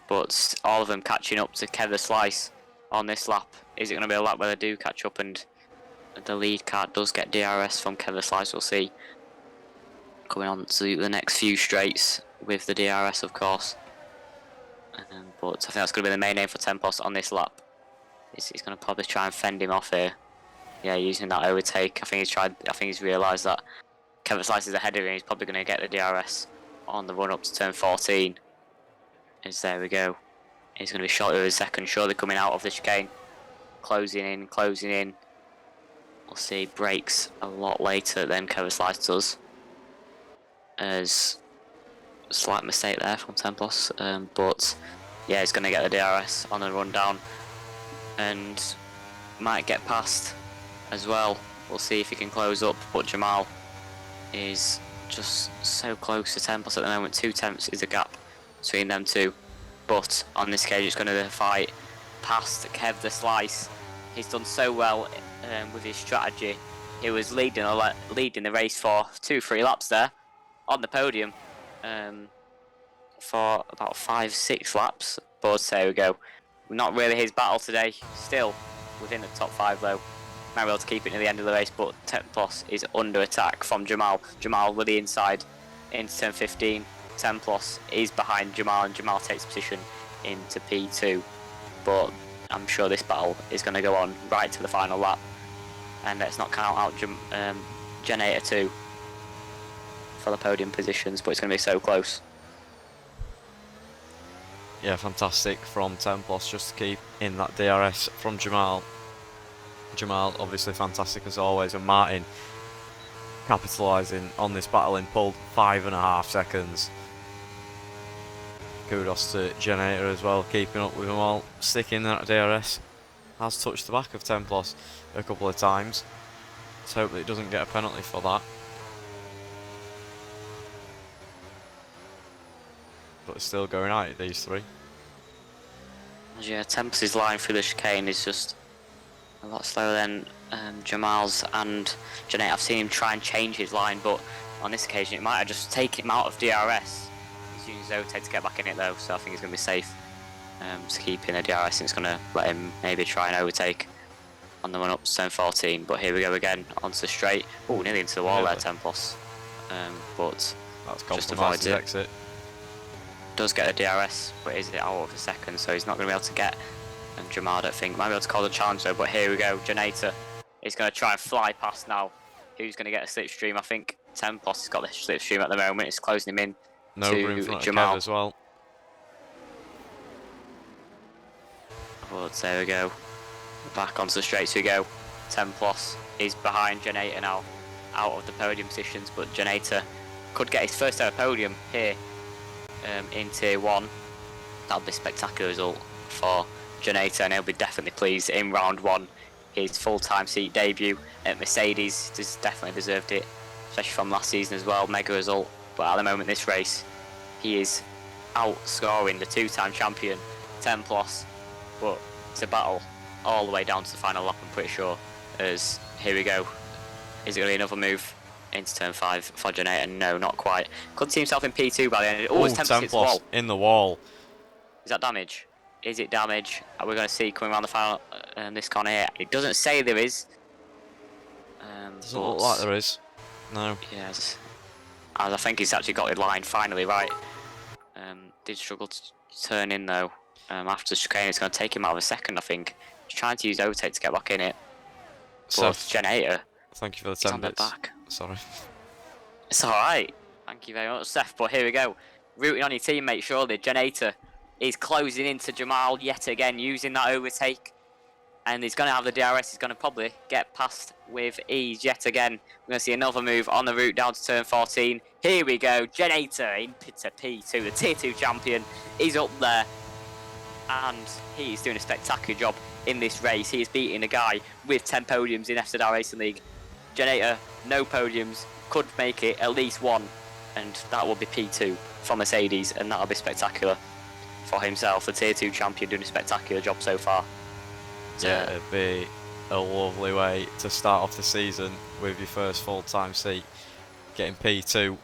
But all of them catching up to Kev the Slice on this lap. Is it going to be a lap where they do catch up and the lead car does get DRS from Kev the Slice? We'll see. Coming on to the next few straights with the DRS, of course. But I think that's going to be the main aim for Tempos on this lap. He's going to probably try and fend him off here. Yeah, using that overtake. I think he's realised that Kevin Slice is ahead of him. He's probably going to get the DRS on the run up to turn 14. There we go. He's going to be shot with a second, surely coming out of the chicane. Closing in. We'll see, brakes a lot later than Kevin Slice does. As a slight mistake there from Tempos. But yeah, he's going to get the DRS on the run down. And might get past as well. We'll see if he can close up, but Jamal is just so close to Tempos at the moment. 2 tenths is the gap between them two, but on this cage it's going to be a fight past Kev the Slice. He's done so well with his strategy. He was leading the race for 2-3 laps there on the podium for about 5-6 laps, but there we go. Not really his battle today. Still within the top 5 though. Might be able to keep it near the end of the race, but Templos is under attack from Jamal. Jamal with the inside into turn 15. Templos is behind Jamal, and Jamal takes position into P2. But I'm sure this battle is going to go on right to the final lap. And let's not count out Janator 2 for the podium positions, but it's going to be so close. Yeah, fantastic from Templos just to keep in that DRS from Jamal. Jamal obviously fantastic as always, and Martin capitalising on this battle in pulled 5.5 seconds. Kudos to Janator as well, keeping up with them all, sticking that DRS. Has touched the back of Templos a couple of times. Let's hope that it doesn't get a penalty for that. But it's still going at it, these three. Yeah, Tempos' line through the chicane is just a lot slower than Jamal's and Janator. I've seen him try and change his line, but on this occasion it might have just taken him out of DRS. He's using his overtake to get back in it though, so I think he's going to be safe to keep in a DRS, and it's going to let him maybe try and overtake on the run up to turn 14. But here we go again onto the straight. Oh, nearly into the wall there, Tempos. But that's just avoids his it. Exit. Does get a DRS, but is it out of a second, so he's not going to be able to get Jamal, I don't think. Might be able to call the challenge though, but here we go. Janator is going to try and fly past now. Who's going to get a slipstream? I think Tempos has got the slipstream at the moment. It's closing him in No to room for Jamal Kev as well. But there we go. Back onto the straights we go. Tempos is behind Janator now, out of the podium positions, but Janator could get his first ever podium here in Tier 1. That would be a spectacular result for Janata, and he'll be definitely pleased in round 1. His full-time seat debut at Mercedes definitely deserved it, especially from last season as well. Mega result, but at the moment this race, he is outscoring the 2-time champion, 10 plus. But it's a battle all the way down to the final lap, I'm pretty sure. As here we go, is it going to be another move into turn 5 for Janata? No, not quite. Could see himself in P2 by the end. Oh, it's 10 10 plus wall. plus in the wall. Is that damage? Is it damage? Are we going to see coming around the final this corner here? It doesn't say there is. Doesn't look like there is. No. Yes. As I think he's actually got his line finally right. Did struggle to turn in though. After the chicane, it's going to take him out of a second, I think. He's trying to use overtake to get back in it. But Janata, thank you for the he's 10 on the bits. back. Sorry. It's alright. Thank you very much, Seth. But here we go. Rooting on your teammate, surely. Janata is closing into Jamal yet again, using that overtake. And he's going to have the DRS. He's going to probably get past with ease yet again. We're going to see another move on the route down to turn 14. Here we go. Janata into P2, the Tier 2 champion. He's up there. And he's doing a spectacular job in this race. He is beating a guy with 10 podiums in FZR Racing League. Janata, no podiums, could make it at least one. And that will be P2 for Mercedes. And that'll be spectacular for himself. The Tier 2 champion doing a spectacular job so far. Yeah, it'd be a lovely way to start off the season with your first full-time seat. Getting P2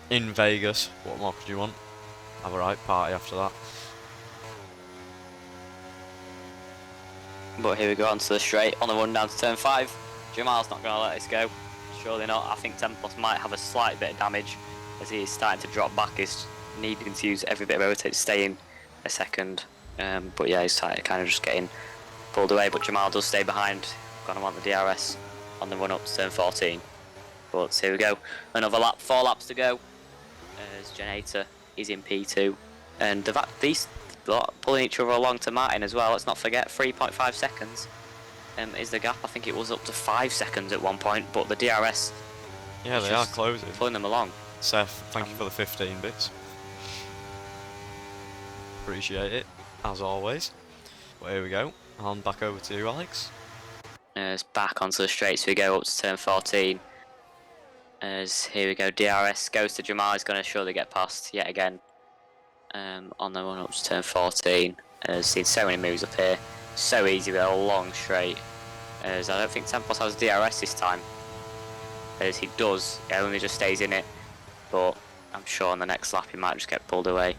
in Vegas. What more could you want? Have a right party after that. But here we go onto the straight on the run down to turn 5. Jamal's not going to let this go. Surely not. I think 10 plus might have a slight bit of damage as he is starting to drop back. He's needing to use every bit of rotate to stay in a second. But yeah, he's kind of just getting pulled away. But Jamal does stay behind. Going to want the DRS on the run up to turn 14. But here we go. Another lap, 4 laps to go. As Janata is in P2. And these pulling each other along to Martin as well. Let's not forget 3.5 seconds is the gap. I think it was up to 5 seconds at one point, but the DRS, yeah, they are closing, pulling them along. Seth, thank you for the 15 bits. Appreciate it as always. But here we go. And back over to you, Alex. As back onto the straights we go up to turn 14. As here we go, DRS goes to Jamal. He's going to surely get past yet again. On the run up to turn 14. As seen so many moves up here, so easy with a long straight. As I don't think Tempos has DRS this time. As he does, he only just stays in it. But I'm sure on the next lap he might just get pulled away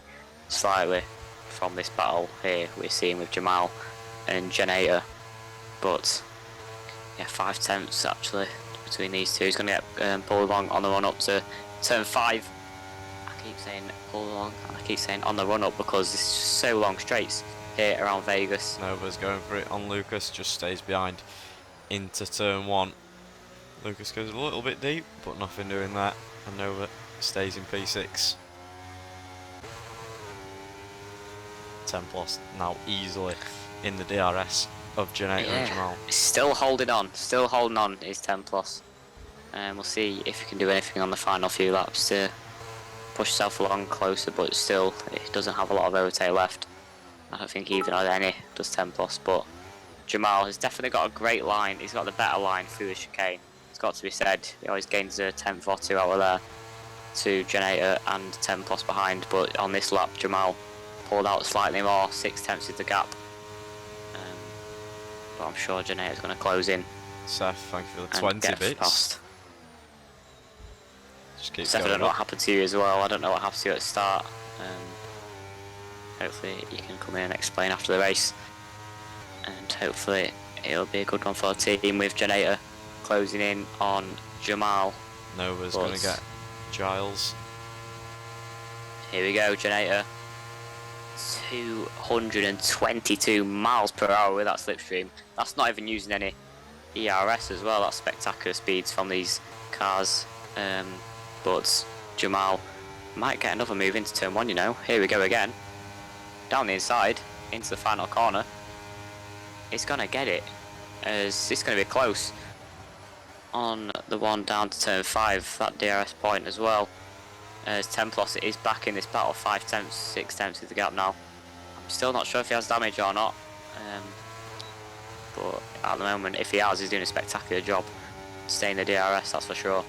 slightly from this battle here we're seeing with Jamal and Janata. But yeah, 5 tenths actually between these two. He's going to get pulled along on the run up to turn 5. I keep saying pull along, and I keep saying on the run up because it's so long straights here around Vegas. Nova's going for it on Lucas, just stays behind into turn 1. Lucas goes a little bit deep, but nothing doing that, and Nova stays in P6. 10 plus now easily in the DRS of Janata and Jamal. Still holding on is 10 plus. And we'll see if he can do anything on the final few laps to push himself along closer, but still it doesn't have a lot of rotate left. I don't think even on any does 10 plus, but Jamal has definitely got a great line. He's got the better line through the chicane. It's got to be said. He always gains a 10th or 2 out of there to Janata and 10 plus behind, but on this lap Jamal pulled out slightly more, 6 tenths is the gap. But I'm sure Janata's going to close in. Seth, thank you for the 20 bits. Past. Just keep Seth, I don't know what happened to you as well. I don't know what happened to you at the start. Hopefully you can come in and explain after the race. And hopefully it'll be a good one for the team with Janata closing in on Jamal. Nova's going to get Giles. Here we go, Janata. 222 miles per hour with that slipstream. That's not even using any ERS as well. That's spectacular speeds from these cars. But Jamal might get another move into turn 1, you know. Here we go again. Down the inside, into the final corner. It's going to get it. As it's going to be close on the one down to turn 5, that DRS point as well. As 10 plus is back in this battle, 5 tenths, 6 tenths is the gap now. I'm Still not sure if he has damage or not. But at the moment, if he has, he's doing a spectacular job staying the DRS, that's for sure.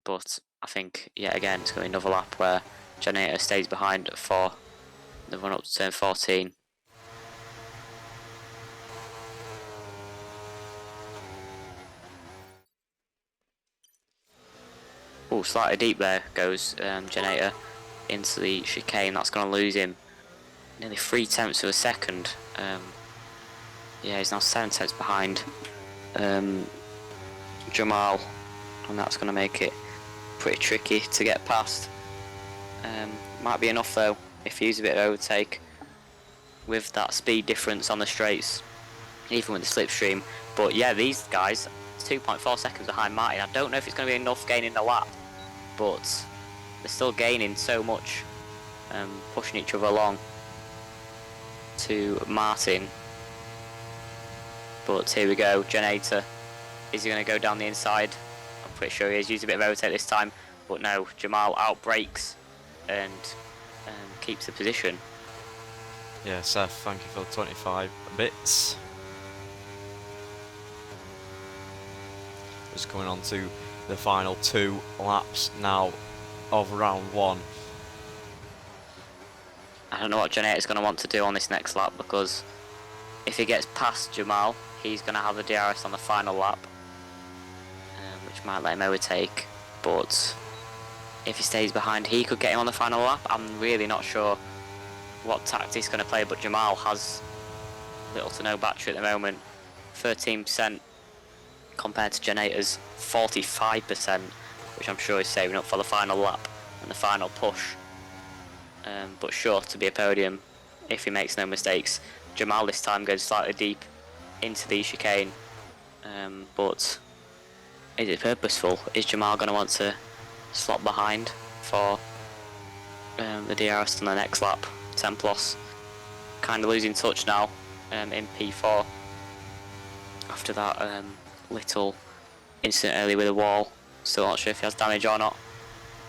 But I think, yet again, it's going to be another lap where Generator stays behind for the run up to turn 14. Oh, slightly deep there goes Generator into the chicane. That's going to lose him nearly 3/10 of a second. Yeah, he's now 7/10 behind Jamal, and that's going to make it pretty tricky to get past. Might be enough though if you use a bit of overtake with that speed difference on the straights, even with the slipstream. But yeah, these guys 2.4 seconds behind Martin. I don't know if it's going to be enough gaining the lap, but they're still gaining so much, pushing each other along to Martin. But here we go, Generator. Is he going to go down the inside? I'm pretty sure he is. Used a bit of overtake this time, but no, Jamal outbrakes and keeps the position. Yeah, Seth, thank you for the 25 bits. Just coming on to the final 2 laps now of round 1. I don't know what Generator's going to want to do on this next lap, because if he gets past Jamal, he's going to have the DRS on the final lap, which might let him overtake. But if he stays behind, he could get him on the final lap. I'm really not sure what tactics he's going to play, but Jamal has little to no battery at the moment. 13% compared to Generator's 45%, which I'm sure is saving up for the final lap and the final push. But sure to be a podium if he makes no mistakes. Jamal this time goes slightly deep into the chicane, but is it purposeful? Is Jamal going to want to slot behind for the DRS on the next lap? Templos kind of losing touch now in P4 after that little incident early with the wall. Still not sure if he has damage or not,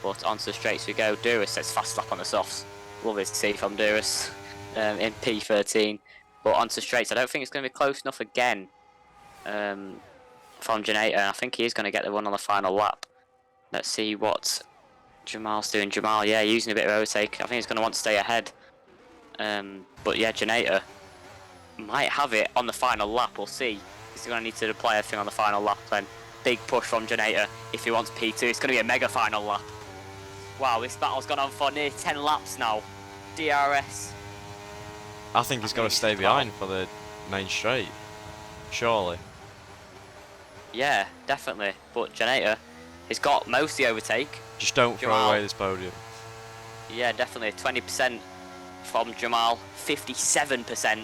but onto the straights we go. Duras sets fast lap on the softs. Love it to see from Duras in P13. But onto straights, I don't think it's going to be close enough again from Generator. I think he is going to get the run on the final lap. Let's see what Jamal's doing. Jamal, yeah, using a bit of overtake. I think he's going to want to stay ahead. But yeah, Generator might have it on the final lap. We'll see. He's going to need to deploy everything on the final lap then. Big push from Generator if he wants P2. It's going to be a mega final lap. Wow, this battle's gone on for near 10 laps now. DRS. I think he's got to stay behind for the main straight. Surely. Yeah, definitely. But Generator has got most of the overtake. Just don't throw away this podium. Yeah, definitely. 20% from Jamal, 57%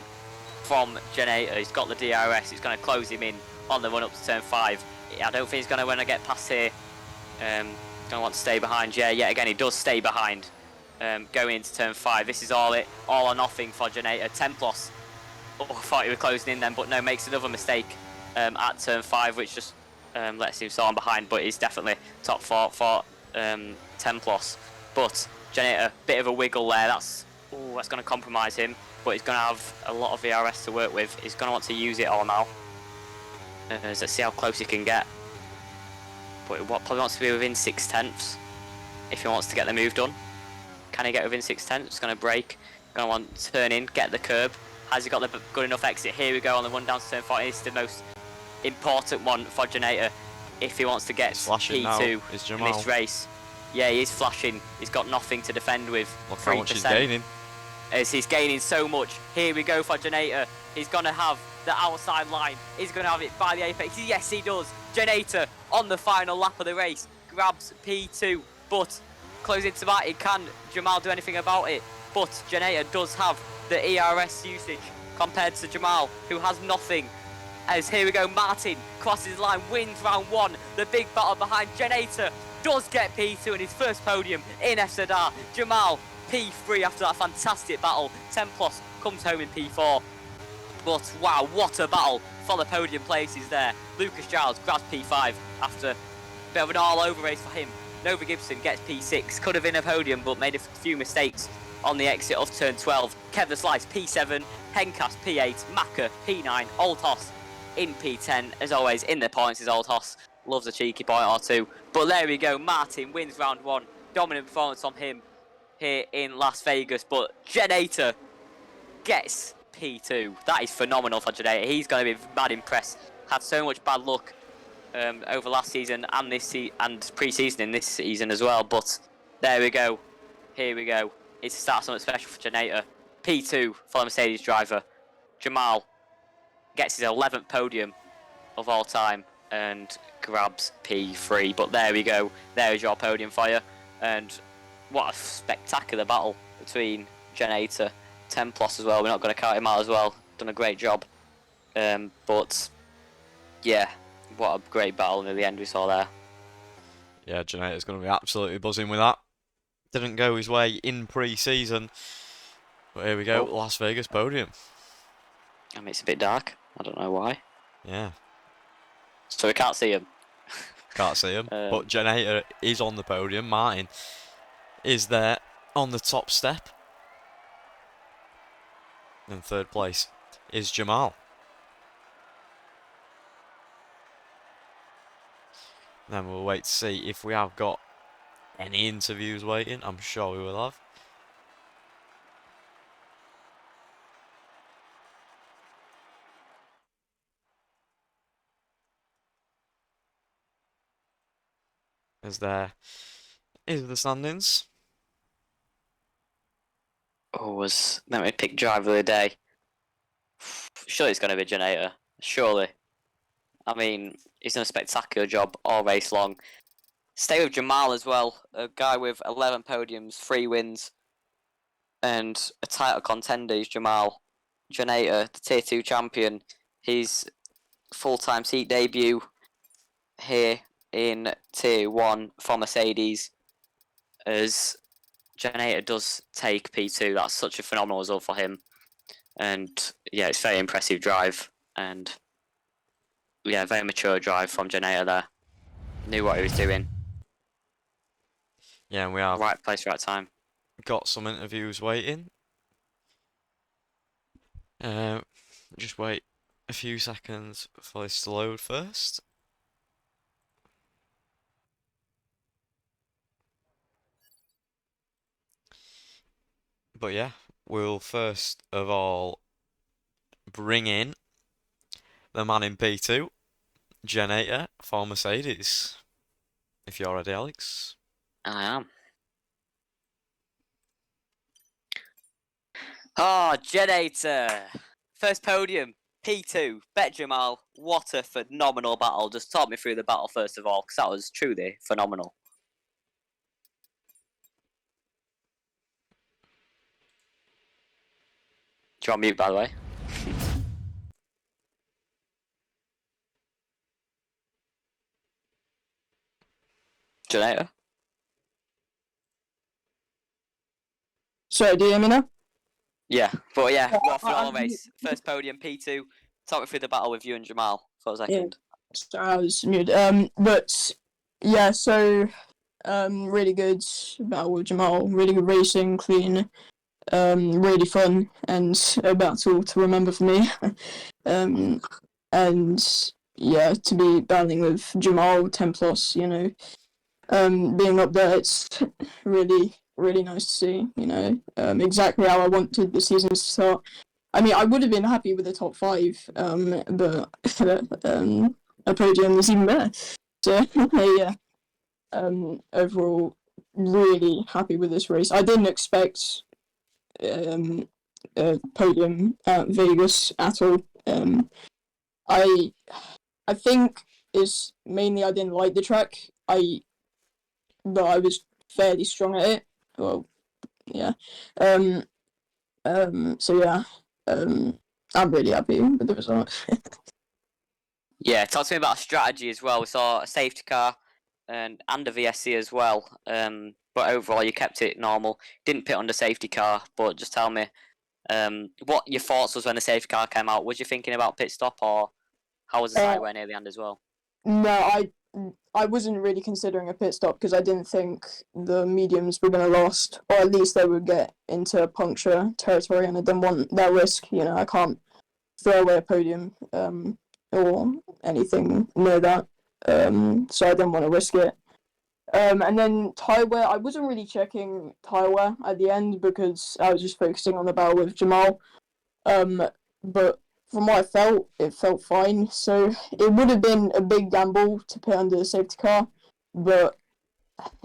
from Generator. He's got the DRS. It's going to close him in on the run up to turn 5. I don't think he's going to want to get past here. Going to want to stay behind. Yeah, yet again, he does stay behind. Going into turn 5. This is all or nothing for Generator. Templos. Oh, I thought he was closing in then, but no, makes another mistake at turn 5, which just lets him start on behind. But he's definitely top 4 for Templos. But Generator, bit of a wiggle there. That's going to compromise him. But he's going to have a lot of VRS to work with. He's going to want to use it all now. Let's see how close he can get. But he probably wants to be within 6/10 if he wants to get the move done. Can he get within 6/10? It's going to brake. Going to want to turn in, get the curb. Has he got the good enough exit? Here we go on the run down to turn 4. It's the most important one for Generator if he wants to get P2 in this race. Yeah, he is flashing. He's got nothing to defend with. Look how much he's gaining. As he's gaining so much. Here we go for Generator. He's going to have the outside line. He's going to have it by the apex. Yes, he does. Generator on the final lap of the race grabs P2, but close into Martin. Can Jamal do anything about it? But Generator does have the ERS usage compared to Jamal, who has nothing. As here we go, Martin crosses the line, wins round 1. The big battle behind Generator does get P2 in his first podium in FZR. Jamal P3 after that fantastic battle. Templos comes home in P4. But wow, what a battle for the podium places there. Lucas Giles grabs P5 after a bit of an all-over race for him. Nova Gibson gets P6. Could have been a podium, but made a few mistakes on the exit of turn 12. Kev the Slice P7, Hencast P8, Maka P9, Old Hoss in P10. As always, in the points is Old Hoss. Loves a cheeky point or two. But there we go. Martin wins round 1. Dominant performance from him here in Las Vegas. But Genator gets P2. That is phenomenal for Genator. He's going to be mad impressed. Had so much bad luck over last season and and pre-season in this season as well. But there we go. Here we go. It's to start something special for Genator. P2 for the Mercedes driver. Jamal gets his 11th podium of all time and grabs P3. But there we go. There is your podium for you. And what a spectacular battle between Genator, Templos as well. We're not going to count him out as well. Done a great job. But yeah, what a great battle near the end we saw there. Yeah, Genator's going to be absolutely buzzing with that. Didn't go his way in pre-season. But here we go, Las Vegas podium. I mean, it's a bit dark. I don't know why. Yeah. So we can't see him. Can't see him. But Genator is on the podium. Martin is there on the top step. And third place is Jamal. Then we'll wait to see if we have got any interviews waiting. I'm sure we will have. As there is the standings. Let me pick driver of the day. Surely it's going to be Genator. Surely. I mean, he's done a spectacular job all race long. Stay with Jamal as well. A guy with 11 podiums, 3 wins, and a title contender is Jamal. Genator, the Tier 2 champion. His full-time seat debut here in Tier 1 for Mercedes, as Genator does take P2. That's such a phenomenal result for him. And yeah, it's very impressive drive. And yeah, very mature drive from Genator there. Knew what he was doing. Yeah, and we have right place, right time. Got some interviews waiting. Just wait a few seconds for this to load first. But yeah, we'll first of all bring in the man in P2, Genator for Mercedes. If you're ready, Alex. I am. Oh, Genator! First podium, P2, Bet Jamal. What a phenomenal battle. Just talk me through the battle first of all, because that was truly phenomenal. Do you want mute, by the way? Genator? Sorry, do you hear me now? Yeah, but yeah, what a phenomenal race. First podium, P2. Talk me through the battle with you and Jamal for a second. Yeah. I was muted. But yeah, so really good battle with Jamal. Really good racing, clean, really fun, and a battle to remember for me. And yeah, to be battling with Jamal Templos, you know, being up there, it's really nice to see. You know, exactly how I wanted the season to start. I mean, I would have been happy with the top 5, but a podium was even better. So yeah, overall, really happy with this race. I didn't expect a podium at Vegas at all. I think it's mainly I didn't like the track. But I was fairly strong at it. Well, yeah. So yeah. I'm really happy with the result. Yeah, talk to me about strategy as well. We saw a safety car and a VSC as well. But overall, you kept it normal. Didn't pit under safety car, but just tell me what your thoughts was when the safety car came out. Was you thinking about pit stop, or how was the sideway near the end as well? No, I wasn't really considering a pit stop because I didn't think the mediums were going to last, or at least they would get into puncture territory, and I didn't want that risk. You know, I can't throw away a podium or anything near that, so I didn't want to risk it. And then tire wear, I wasn't really checking tire wear at the end because I was just focusing on the battle with Jamal. But from what I felt, it felt fine. So it would have been a big gamble to put under the safety car, but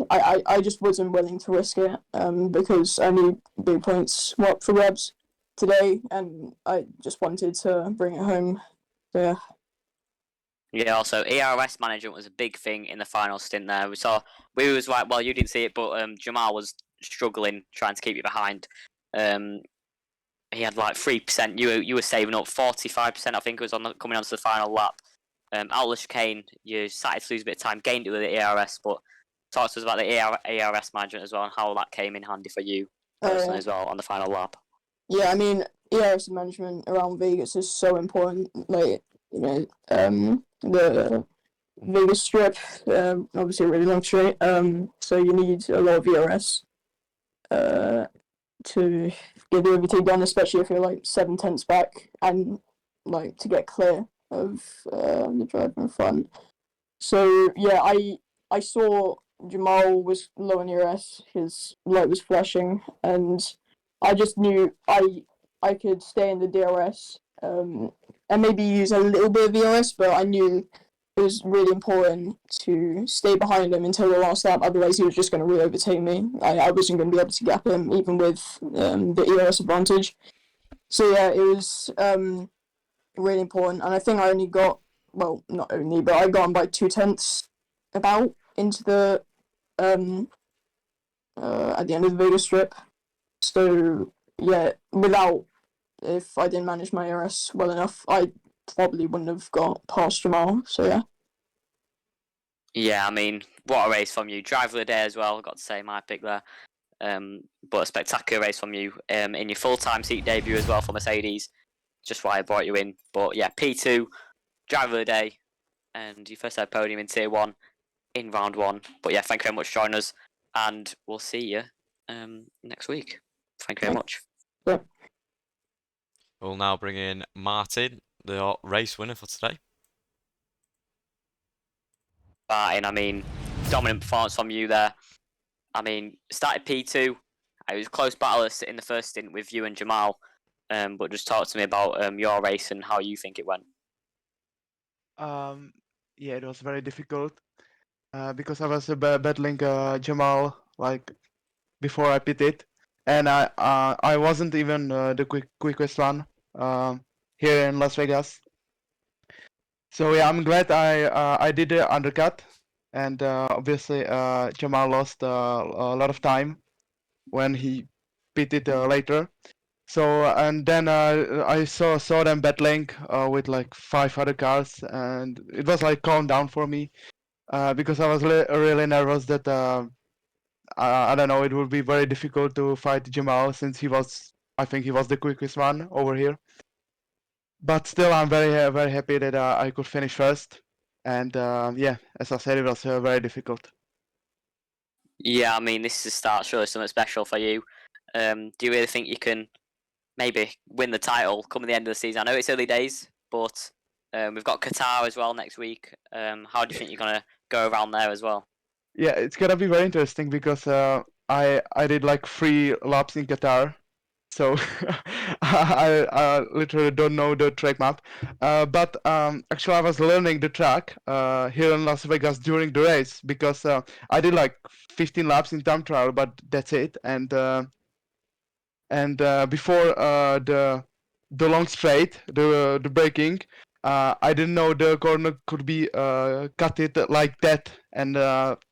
I just wasn't willing to risk it because I knew big points were up for grabs today, and I just wanted to bring it home. So, yeah. Yeah, also ERS management was a big thing in the final stint there. We was like, well, you didn't see it, but Jamal was struggling trying to keep you behind. He had like 3%. You were saving up 45%. I think it was coming onto the final lap. Out of the chicane, you started to lose a bit of time, gained it with the ERS. But talk to us about the ERS management as well and how that came in handy for you personally as well on the final lap. Yeah, I mean, ERS management around Vegas is so important. Like, you know, the Vegas Strip, obviously a really long straight. So you need a lot of ERS to get the overtake done, especially if you're like 7/10 back and like to get clear of the driver in front. So yeah, I saw Jamal was low on ERS, his light was flashing, and I just knew I could stay in the DRS and maybe use a little bit of ERS, but I knew it was really important to stay behind him until the last lap. Otherwise, he was just going to re-overtake me. I wasn't going to be able to gap him even with the ERS advantage. So yeah, it was really important, and I think I only got, well, not only, but I got him by 2/10 about into the at the end of the Vegas Strip. So yeah, if I didn't manage my ERS well enough, I probably wouldn't have got past Jamal. So yeah. Yeah, I mean, what a race from you. Driver of the day as well, got to say my pick there. But a spectacular race from you in your full-time seat debut as well for Mercedes. Just why I brought you in. But yeah, P2, driver of the day, and your first ever podium in Tier 1 in round 1. But yeah, thank you very much for joining us, and we'll see you next week. Thank you very much. Yeah. We'll now bring in Martin, the race winner for today. Martin, I mean, dominant performance from you there. I mean, started P2. It was a close battle in the first stint with you and Jamal. But just talk to me about your race and how you think it went. Yeah, it was very difficult because I was battling Jamal like before I pitted, and I wasn't even the quickest one here in Las Vegas. So yeah, I'm glad I did the undercut, and obviously Jamal lost a lot of time when he pitted later. So and then I saw them battling with like 5 other cars, and it was like calm down for me because I was really nervous that I don't know, it would be very difficult to fight Jamal since I think he was the quickest one over here. But still, I'm very happy that I could finish first, and yeah, as I said, it was very difficult. Yeah, I mean, this is a start, surely something special for you. Do you really think you can maybe win the title come the end of the season? I know it's early days, but we've got Qatar as well next week. How do you think you're going to go around there as well? Yeah, it's gonna be very interesting because I did like 3 laps in Qatar, so I literally don't know the track map. But actually, I was learning the track here in Las Vegas during the race because I did like 15 laps in time trial, but that's it. And before the long straight, the braking, I didn't know the corner could be cut it like that, and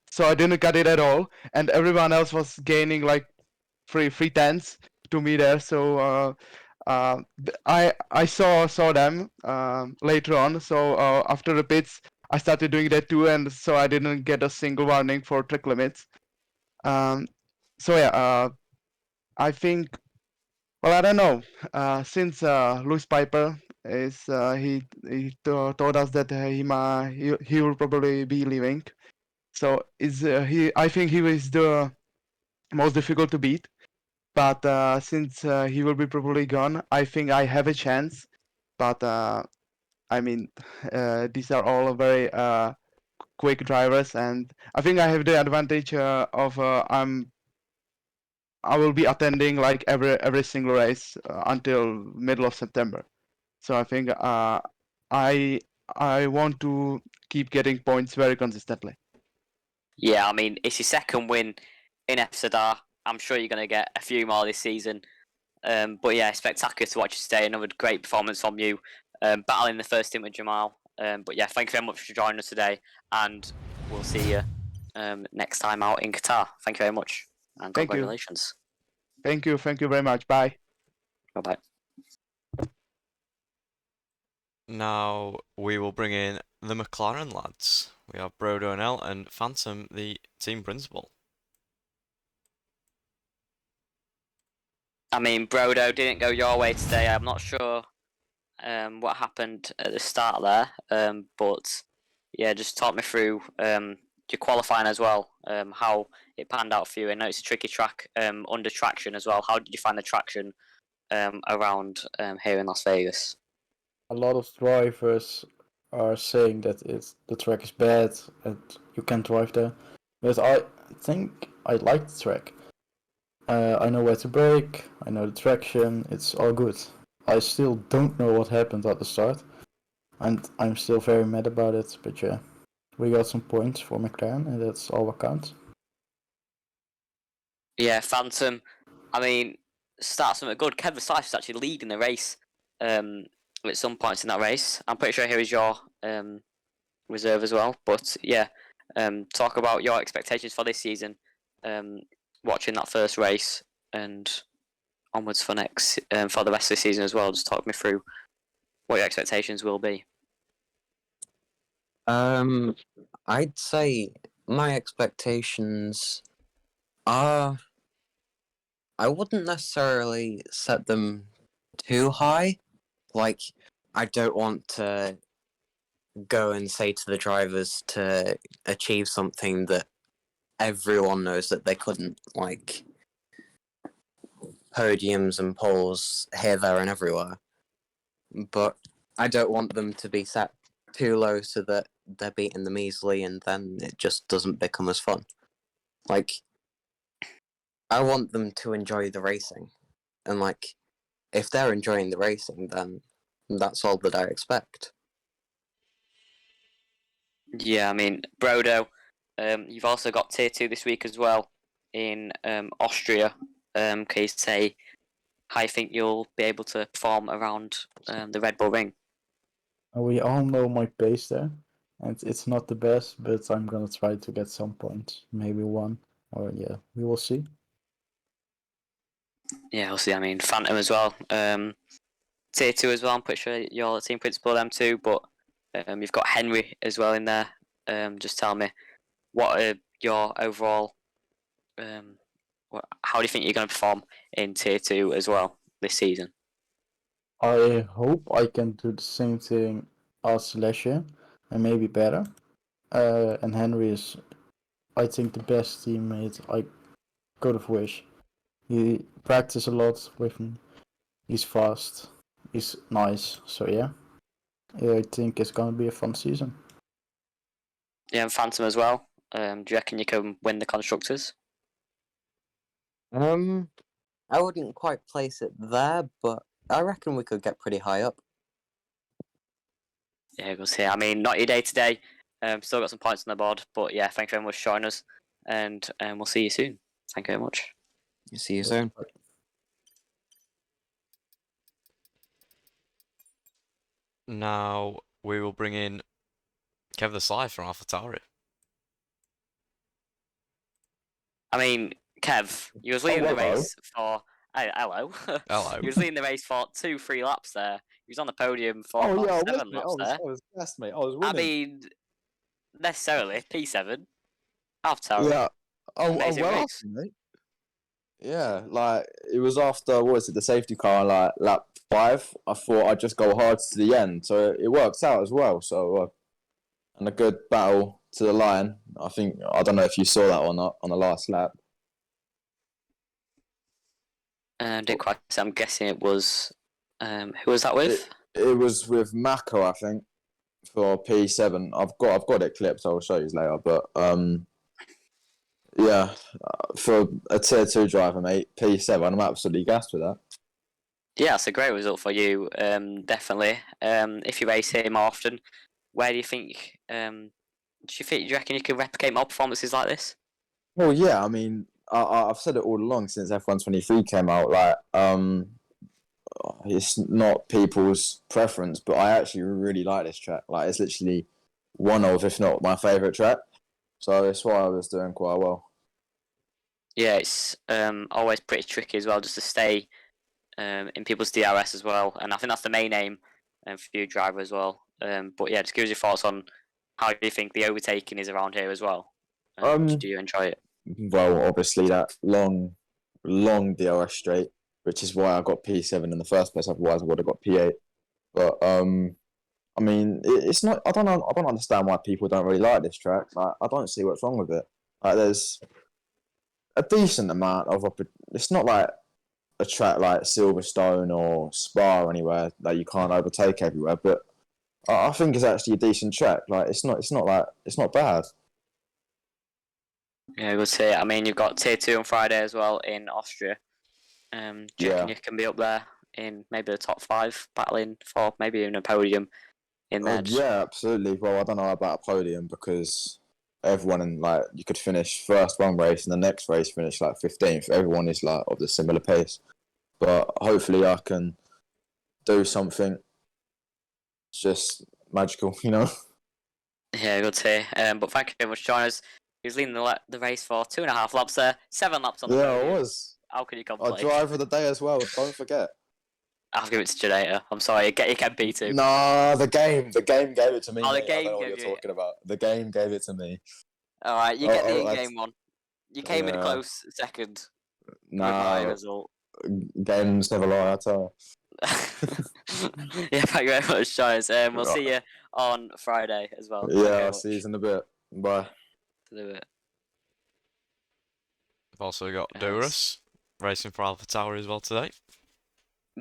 so I didn't cut it at all. And everyone else was gaining like 3/10 to me there. So I saw them later on. So after the pits, I started doing that too, and so I didn't get a single warning for track limits. So yeah, I think. Well, I don't know. Since Louis Piper is told us that he will probably be leaving. So I think he is the most difficult to beat. But since he will be probably gone, I think I have a chance. But I mean, these are all very quick drivers, and I think I have the advantage of I will be attending like every single race until middle of September. So I think I want to keep getting points very consistently. Yeah, I mean, it's your second win in FSDR. I'm sure you're going to get a few more this season. But yeah, spectacular to watch you today. Another great performance from you, battling the first team with Jamal. But yeah, thank you very much for joining us today, and we'll see you next time out in Qatar. Thank you very much, and Thank you. congratulations. Thank you very much. Bye. Bye bye. Now we will bring in the McLaren lads. We have Brodo and El and Phantom, the team principal. I mean, Brodo didn't go your way today. I'm not sure what happened at the start there, but yeah, just talk me through your qualifying as well, how it panned out for you. I know it's a tricky track under traction as well. How did you find the traction around here in Las Vegas? A lot of drivers are saying that the track is bad and you can't drive there. But I think I like the track. I know where to brake, I know the traction, it's all good. I still don't know what happened at the start, and I'm still very mad about it, but yeah, we got some points for McLaren, and that's all that counts. Yeah, Phantom, I mean, start something good. Kevin Slice was actually leading the race at some points in that race. I'm pretty sure he was your reserve as well, but yeah, talk about your expectations for this season. Watching that first race and onwards for next for the rest of the season as well. Just talk me through what your expectations will be. I'd say my expectations are. I wouldn't necessarily set them too high. Like, I don't want to go and say to the drivers to achieve something that everyone knows that they couldn't, like podiums and poles here, there, and everywhere. But I don't want them to be set too low so that they're beating them easily and then it just doesn't become as fun. Like, I want them to enjoy the racing. And, like, if they're enjoying the racing, then that's all that I expect. Yeah, I mean, Brodo, you've also got Tier 2 this week as well in Austria. Can you say how you think you'll be able to perform around the Red Bull Ring? We all know my pace there, and it's not the best, but I'm gonna try to get some points, maybe one, or yeah, we will see. Yeah, we'll see. I mean, Phantom as well. Tier 2 as well. I'm pretty sure you're the team principal of them too, but you've got Henry as well in there. Just tell me, what are your overall? How do you think you're going to perform in Tier 2 as well this season? I hope I can do the same thing as last year, and maybe better. And Henry is, I think, the best teammate I could have wished. He practiced a lot with me. He's fast. He's nice. So yeah, I think it's gonna be a fun season. Yeah, and Phantom as well. Do you reckon you can win the constructors? I wouldn't quite place it there, but I reckon we could get pretty high up. Yeah, we'll see. I mean, not your day today. Still got some points on the board, but yeah, thank you very much for joining us, and we'll see you soon. Thank you very much. See you soon. Now we will bring in Kev the Sly from AlphaTauri. I mean, Kev, you was leading the race for. Hello. Hello. You was leading the race for 2-3 laps there. He was on the podium for Oh yeah, I 7 was, laps there. I was best, mate. I was I winning. mean, necessarily P7, AlphaTauri. Yeah. Oh, Amazing well, race. after, mate. Yeah, like it was after what was it, the safety car, like lap 5, I thought I'd just go hard to the end. So it works out as well. So, and a good battle to the line. I don't know if you saw that or not on the last lap. Didn't quite. So I'm guessing it was. Who was that with? It was with Mako, I think, for P7. I've got it clipped. I'll show you later. But yeah, for a tier 2 driver, mate, P7. I'm absolutely gassed with that. Yeah, that's a great result for you. Definitely. If you race here more often, where do you think? Do you reckon you could replicate more performances like this? Well, yeah. I mean, I've said it all along since F123 came out. Like, it's not people's preference, but I actually really like this track. Like, it's literally one of, if not my favourite track. So that's why I was doing quite well. Yeah, it's always pretty tricky as well, just to stay in people's DRS as well, and I think that's the main aim for you driver as well. But yeah, just give us your thoughts on how you think the overtaking is around here as well. Do you enjoy it? Well, obviously that long DRS straight, which is why I got P7 in the first place. Otherwise, I would have got P8. But I mean, it's not. I don't understand why people don't really like this track. Like, I don't see what's wrong with it. Like, there's a decent amount of. It's not like a track like Silverstone or Spa or anywhere that you can't overtake everywhere. But I think it's actually a decent track. Like, it's not bad. Yeah, I would say. I mean, you've got tier 2 on Friday as well in Austria. Do you reckon you can be up there in maybe the top 5, battling for maybe even a podium in there? Yeah, absolutely. Well, I don't know about a podium because everyone you could finish first one race and the next race finish like 15th. Everyone is like of the similar pace, but hopefully I can do something just magical, you know. Yeah, good to hear. But thank you very much for joining us. He was leading the race for 2.5 laps there, 7 laps on the Yeah, I podium. was. How can you Our complain? driver of the day as well. Don't forget. I'll give it to Janator. I'm sorry, you can P2. Nah, the game gave it to me. Oh, the mate. I game don't know what gave you're you- talking about. The game gave it to me. Alright, you get the that's- in-game one. You came in Yeah. close second with my Nah, result. games never lie. I tell. Yeah, thank you very much, guys. We'll see you on Friday as well. Thank you Yeah, very I'll much see you in a bit. Bye. to do it. We've also got Yes. Durus racing for Alpha Tower as well today.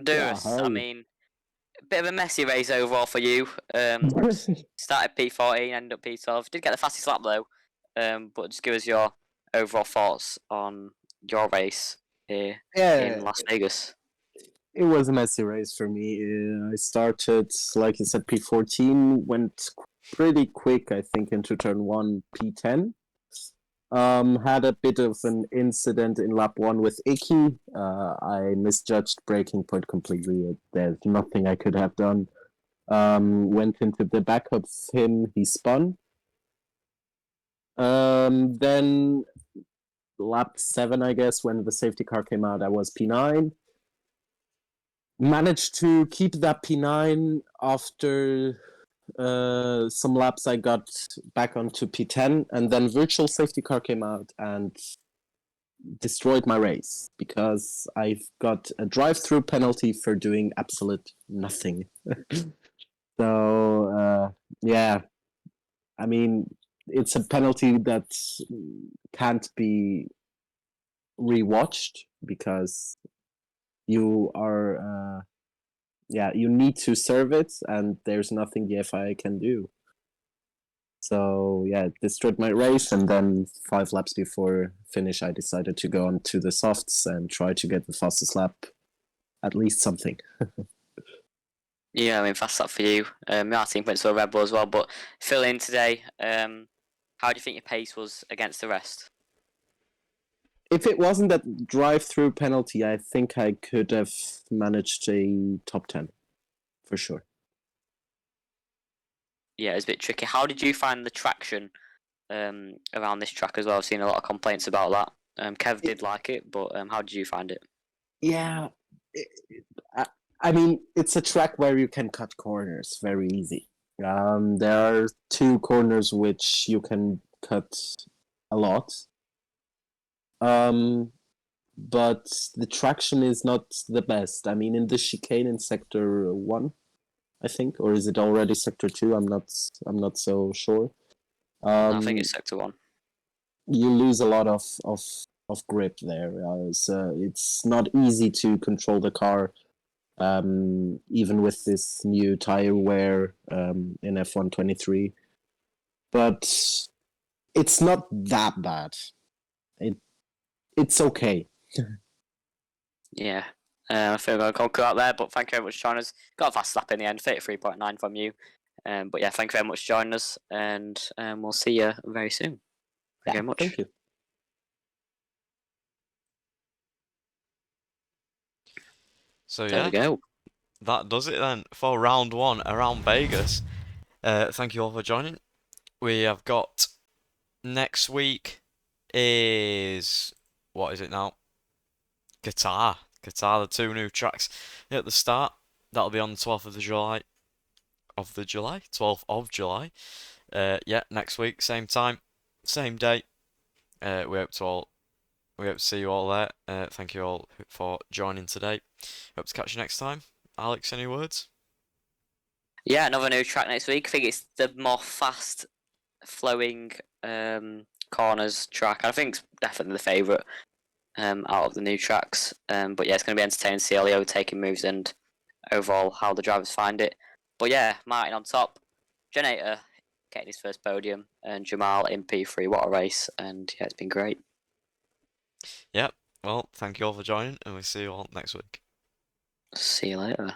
Durus, I hey. mean, a bit of a messy race overall for you. Started P14, ended up P12. Did get the fastest lap though. But just give us your overall thoughts on your race here in Las Vegas. It was a messy race for me. I started, like you said, P14, went pretty quick, I think, into turn 1, P10. Had a bit of an incident in lap 1 with Icky. I misjudged braking point completely. There's nothing I could have done. Went into the back of him, he spun. Then lap 7, I guess, when the safety car came out, I was P9. Managed to keep that P9 after some laps. I got back onto P10, and then virtual safety car came out and destroyed my race because I've got a drive-through penalty for doing absolute nothing. So yeah, I mean, it's a penalty that can't be rewatched because you are you need to serve it, and there's nothing the FIA can do. So yeah, it destroyed my race, and then 5 laps before finish I decided to go on to the softs and try to get the fastest lap, at least something. Yeah, I mean, fast lap for you. Martin went to a Red Bull as well, but fill in today. How do you think your pace was against the rest? If it wasn't that drive-through penalty, I think I could have managed a top 10, for sure. Yeah, it's a bit tricky. How did you find the traction around this track as well? I've seen a lot of complaints about that. Kev did like it, but how did you find it? Yeah, I mean, it's a track where you can cut corners very easy. There are 2 corners which you can cut a lot. but the traction is not the best. I mean, in the chicane in sector 1, I think, or is it already sector 2? I'm not so sure. I think it's sector 1. You lose a lot of grip there. So it's not easy to control the car, even with this new tire wear in F123. But it's not that bad. It's okay. Yeah. I feel like I'll cut out there, but thank you very much for joining us. Got a fast lap in the end, 33.9 from you. But yeah, thank you very much for joining us, and we'll see you very soon. Thank you very much. Thank you. So There yeah, we go. that does it then for round 1 around Vegas. Thank you all for joining. We have got next week is, what is it now? Qatar, the 2 new tracks at the start. That'll be on the 12th of July. 12th of July. Yeah, next week, same time, same day. We hope to see you all there. Thank you all for joining today. Hope to catch you next time. Alex, any words? Yeah, another new track next week. I think it's the more fast flowing corners track. I think it's definitely the favourite out of the new tracks. But yeah, it's going to be entertaining to see all the overtaking moves and overall how the drivers find it. But yeah, Martin on top, Generator getting his first podium, and Jamal in P3. What a race! And yeah, it's been great. Yep. Well, thank you all for joining, and we'll see you all next week. See you later.